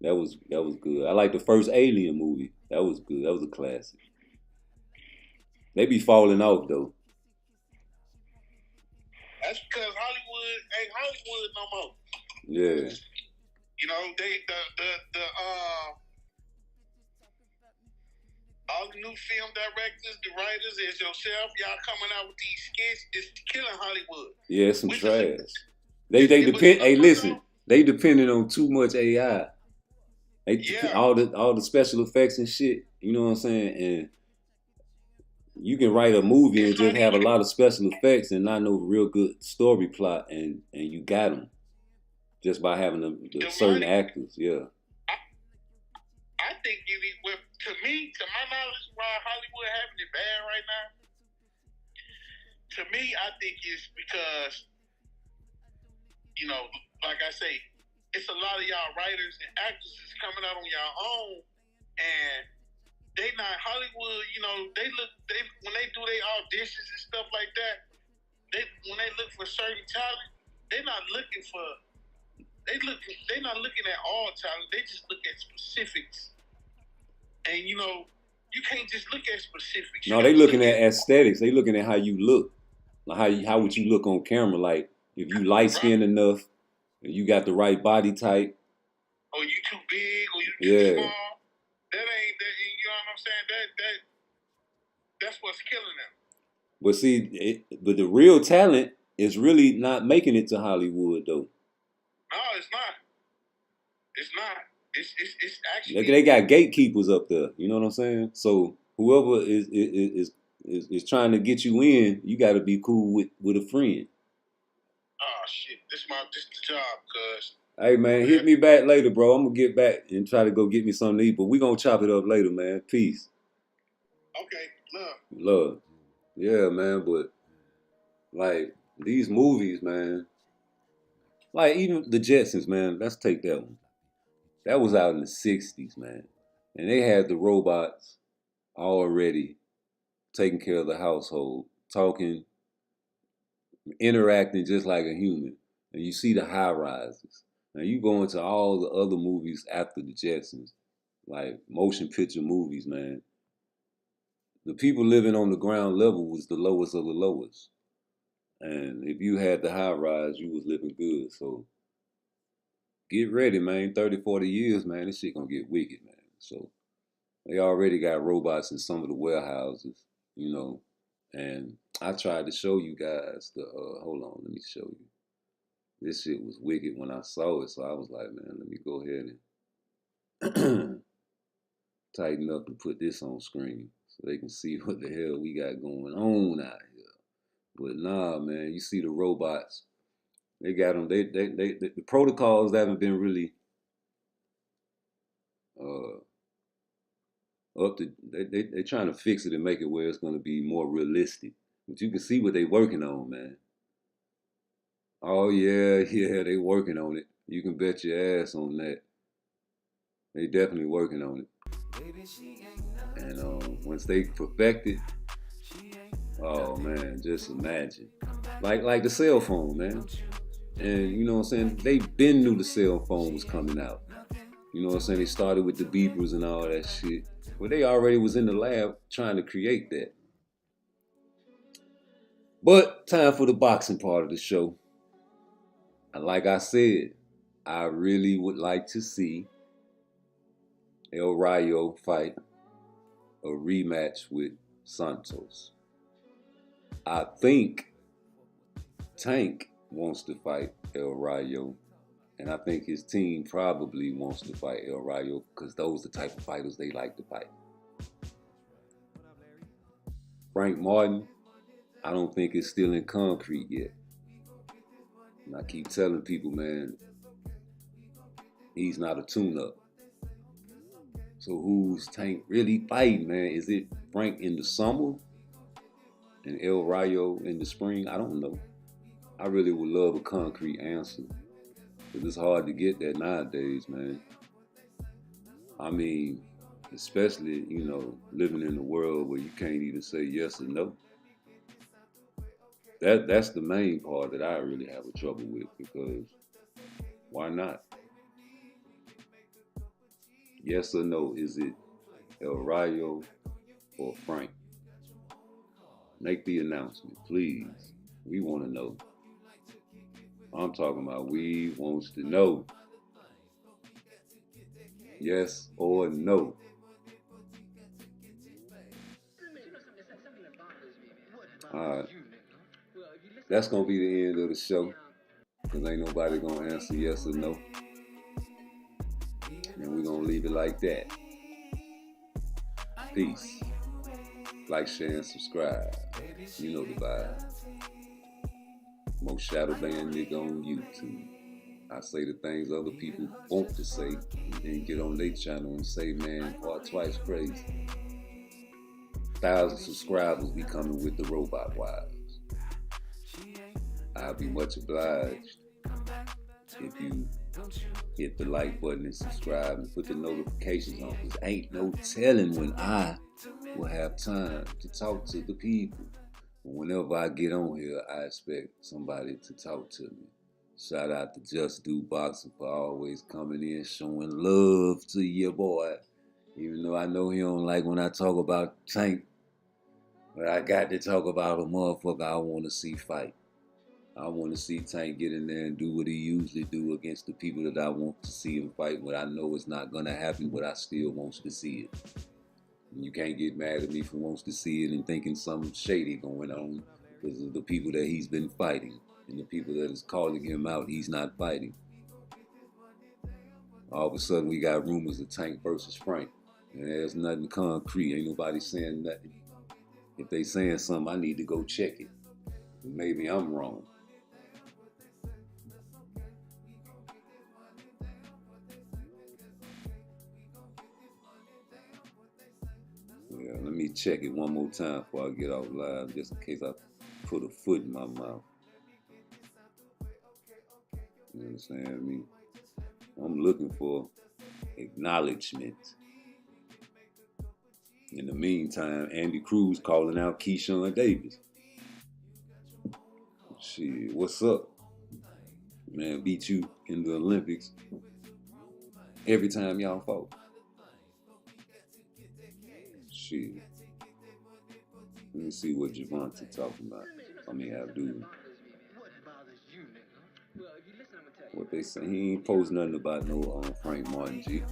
That was good. I like the first Alien movie. That was good. That was a classic. They be falling off though. That's because Hollywood ain't Hollywood no more. Yeah. You know, all the new film directors, the writers, as yourself, y'all coming out with these skits, it's killing Hollywood. Yeah, it's some trash. They depend. Hey, listen, they depending on too much AI. All the special effects and shit. You know what I'm saying? And you can write a movie and just have a lot of special effects and not know real good story plot, and you got them just by having the certain actors. Yeah. I think to me, me, to my knowledge, why Hollywood having it bad right now, to me, I think it's because, you know, like I say, it's a lot of y'all writers and actresses coming out on y'all own, and they not Hollywood. You know, when they do their auditions and stuff like that, when they look for certain talent, they're not looking at all talent. They just look at specifics, and you know, you can't just look at specifics. No, they looking at aesthetics. They looking at how you look, like how would you look on camera, like if you light skinned enough. You got the right body type. Or you too big, or you too small. That ain't that. You know what I'm saying? That's what's killing them. But see, but the real talent is really not making it to Hollywood, though. No, it's not. It's not. It's actually. They got gatekeepers up there. You know what I'm saying? So whoever is trying to get you in, you got to be cool with a friend. Oh shit! This the job, cuz. Hey man, hit me back later, bro. I'm gonna get back and try to go get me something to eat, but we gonna chop it up later, man. Peace. Okay, love. Yeah, man, but like these movies, man. Like even the Jetsons, man. Let's take that one. That was out in the 60s, man. And they had the robots already taking care of the household, talking, interacting just like a human. And you see the high rises. Now you go into all the other movies after the Jetsons, like motion picture movies, man. The people living on the ground level was the lowest of the lowest. And if you had the high rise, you was living good. So get ready, man. 30, 40 years, man, this shit gonna get wicked, man. So they already got robots in some of the warehouses, you know. And I tried to show you guys the, hold on, let me show you. This shit was wicked when I saw it, so I was like, man, let me go ahead and tighten up and put this on screen so they can see what the hell we got going on out here. But nah, man, you see the robots. They got them, the protocols haven't been really up to, they're trying to fix it and make it where it's going to be more realistic. But you can see what they working on, man. Oh, yeah, they working on it. You can bet your ass on that. They definitely working on it. And once they perfect it, oh, man, just imagine. Like the cell phone, man. And, you know what I'm saying, they been knew the cell phone was coming out. You know what I'm saying? They started with the beepers and all that shit. Well, they already was in the lab trying to create that. But time for the boxing part of the show. And like I said, I really would like to see El Rayo fight a rematch with Santos. I think Tank wants to fight El Rayo. And I think his team probably wants to fight El Rayo because those are the type of fighters they like to fight. Frank Martin, I don't think it's still in concrete yet. And I keep telling people, man, he's not a tune-up. So who's Tank really fighting, man? Is it Frank in the summer and El Rayo in the spring? I don't know. I really would love a concrete answer. But it's hard to get that nowadays, man. I mean, especially, you know, living in a world where you can't even say yes or no. That's the main part that I really have a trouble with, because why not? Yes or no, is it El Rayo or Frank? Make the announcement, please. We want to know. I'm talking about we wants to know. Yes or no. Alright. That's going to be the end of the show. Because ain't nobody going to answer yes or no. And we're going to leave it like that. Peace. Like, share, and subscribe. You know the vibe. Most Shadow Band nigga on YouTube. I say the things other people want to say, and then get on their channel and say, man, Part Twice crazy. 1,000 subscribers be coming with the Robot Wives. I'll be much obliged if you hit the like button and subscribe and put the notifications on, because ain't no telling when I will have time to talk to the people. Whenever I get on here, I expect somebody to talk to me. Shout out to Just Do Boxing for always coming in, showing love to your boy. Even though I know he don't like when I talk about Tank, but I got to talk about a motherfucker I want to see fight. I want to see Tank get in there and do what he usually do against the people that I want to see him fight, but I know it's not going to happen, but I still want to see it. And you can't get mad at me for wants to see it and thinking something shady going on because of the people that he's been fighting and the people that is calling him out he's not fighting. All of a sudden we got rumors of Tank versus Frank, and there's nothing concrete. Ain't nobody saying nothing. If they saying something, I need to go check it. Maybe I'm wrong. Yeah, let me check it one more time before I get off live, just in case I put a foot in my mouth. You understand me? I'm looking for acknowledgement. In the meantime, Andy Cruz calling out Keyshawn Davis. Shit, what's up? Man, beat you in the Olympics every time y'all fought. Shit. Let me see what Javante talking about. I mean, Abdul. What bothers you, nigga? Well, if you listen, I'm gonna tell you. What they say, he ain't post nothing about no Frank Martin, G.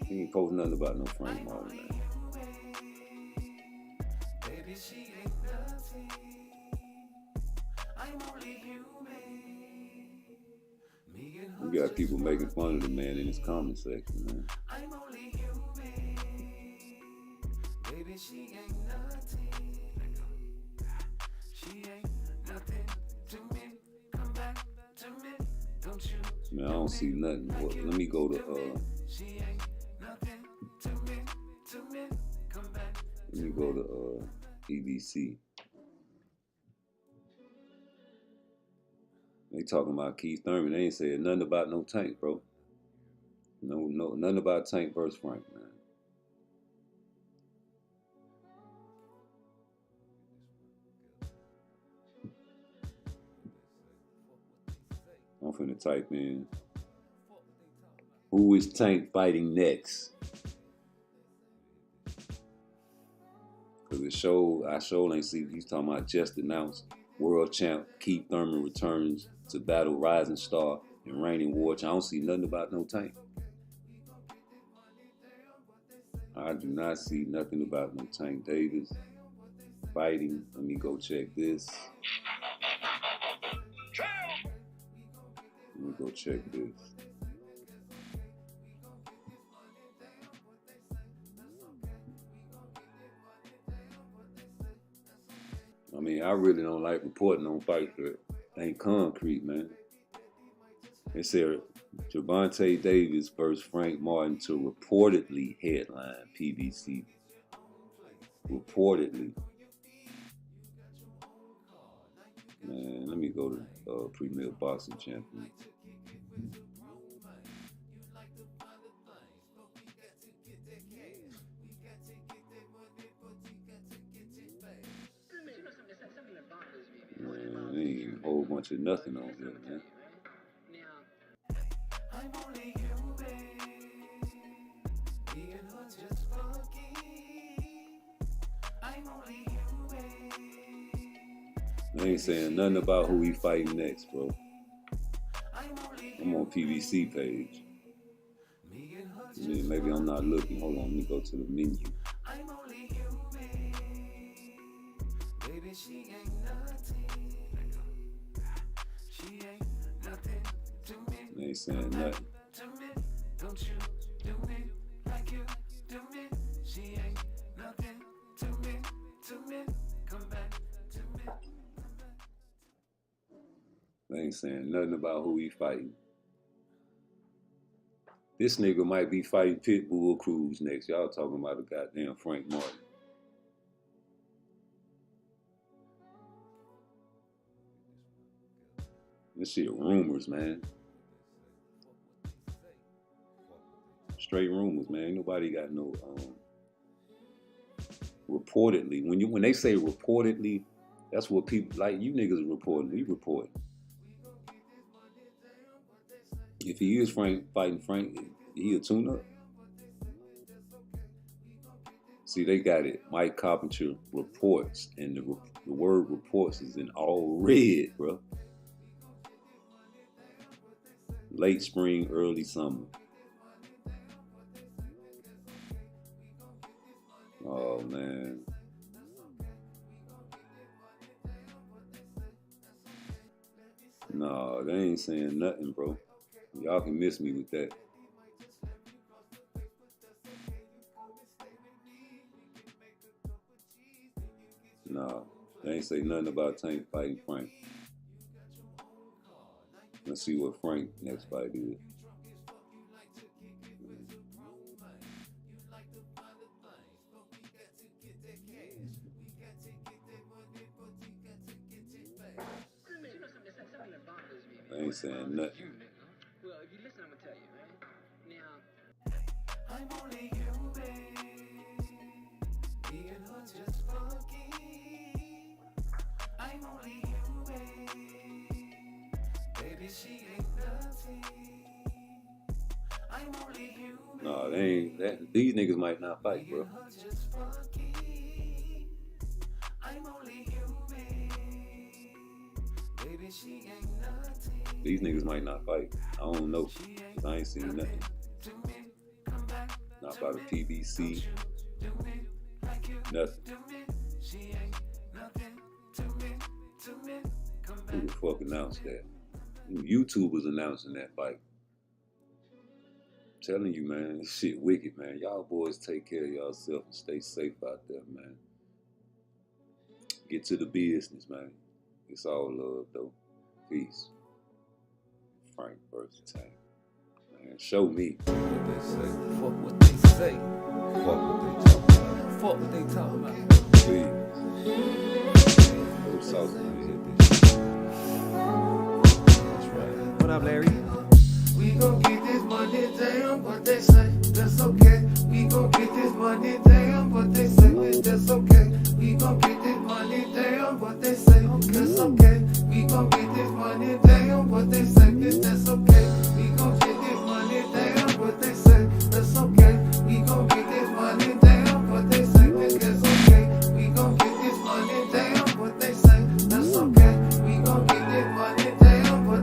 He ain't post nothing about no Frank Martin, man. We got people making fun of the man in his comment section, man. Man, I don't see nothing. Well, let me go to PBC. They talking about Keith Thurman. They ain't said nothing about no Tank, bro. No, nothing about Tank versus Frank, man. I'm finna type in, who is Tank fighting next? Cause I sure ain't see, he's talking about just announced world champ Keith Thurman returns to battle rising star and reigning war champ. I don't see nothing about no Tank. I do not see nothing about no Tank Davis fighting. Let me go check this. Let me go check this. I mean, I really don't like reporting on fights that ain't concrete, man. It said Javante Davis versus Frank Martin to reportedly headline PBC. Reportedly. Man, let me go to Premier Boxing Champion. Man, there ain't a whole bunch of nothing on here, man. They ain't saying nothing about who he fighting next, bro. I'm on PBC page. Maybe I'm not looking. Hold on, let me go to the menu. They ain't saying nothing. They ain't saying nothing about who he fighting. This nigga might be fighting Pitbull Cruz next. Y'all talking about a goddamn Frank Martin. This shit rumors, man. Straight rumors, man. Ain't nobody got no reportedly. When they say reportedly, that's what people like. You niggas reporting. We reporting. If he is fighting Frank, he a tune-up. See, they got it. Mike Carpenter reports, and the word reports is in all red, bro. Late spring, early summer. Oh, man. No, they ain't saying nothing, bro. Y'all can miss me with that. No, they ain't say nothing about Tank fighting Frank. Let's see what Frank next fight is. They ain't saying nothing. Well, if you listen, I'm gonna tell you, right? Now, I'm only human. Me and her just fucking. I'm only human. Baby, she ain't nothing. I'm only human. No, they ain't. These niggas might not fight, bro. Me and her just fucking. I'm only human. Baby, she ain't nothing. These niggas might not fight. I don't know. 'Cause I ain't seen nothing. Not by the PBC. Nothing. Who the fuck announced that? YouTubers announcing that fight. I'm telling you, man, this shit wicked, man. Y'all boys take care of yourself and stay safe out there, man. Get to the business, man. It's all love, though. Peace. Frank versus Tank. Man, show me. What they say. Fuck what they say. Fuck what they talking about. Fuck what they talking about. Please. Go south, man. That's right. What up, Larry? We gon' get this money, damn what they say, that's okay. We gon' get this money, damn what they say, that's okay. We gon' get this money, damn what they say, that's okay. We gon' get this money, damn what they say.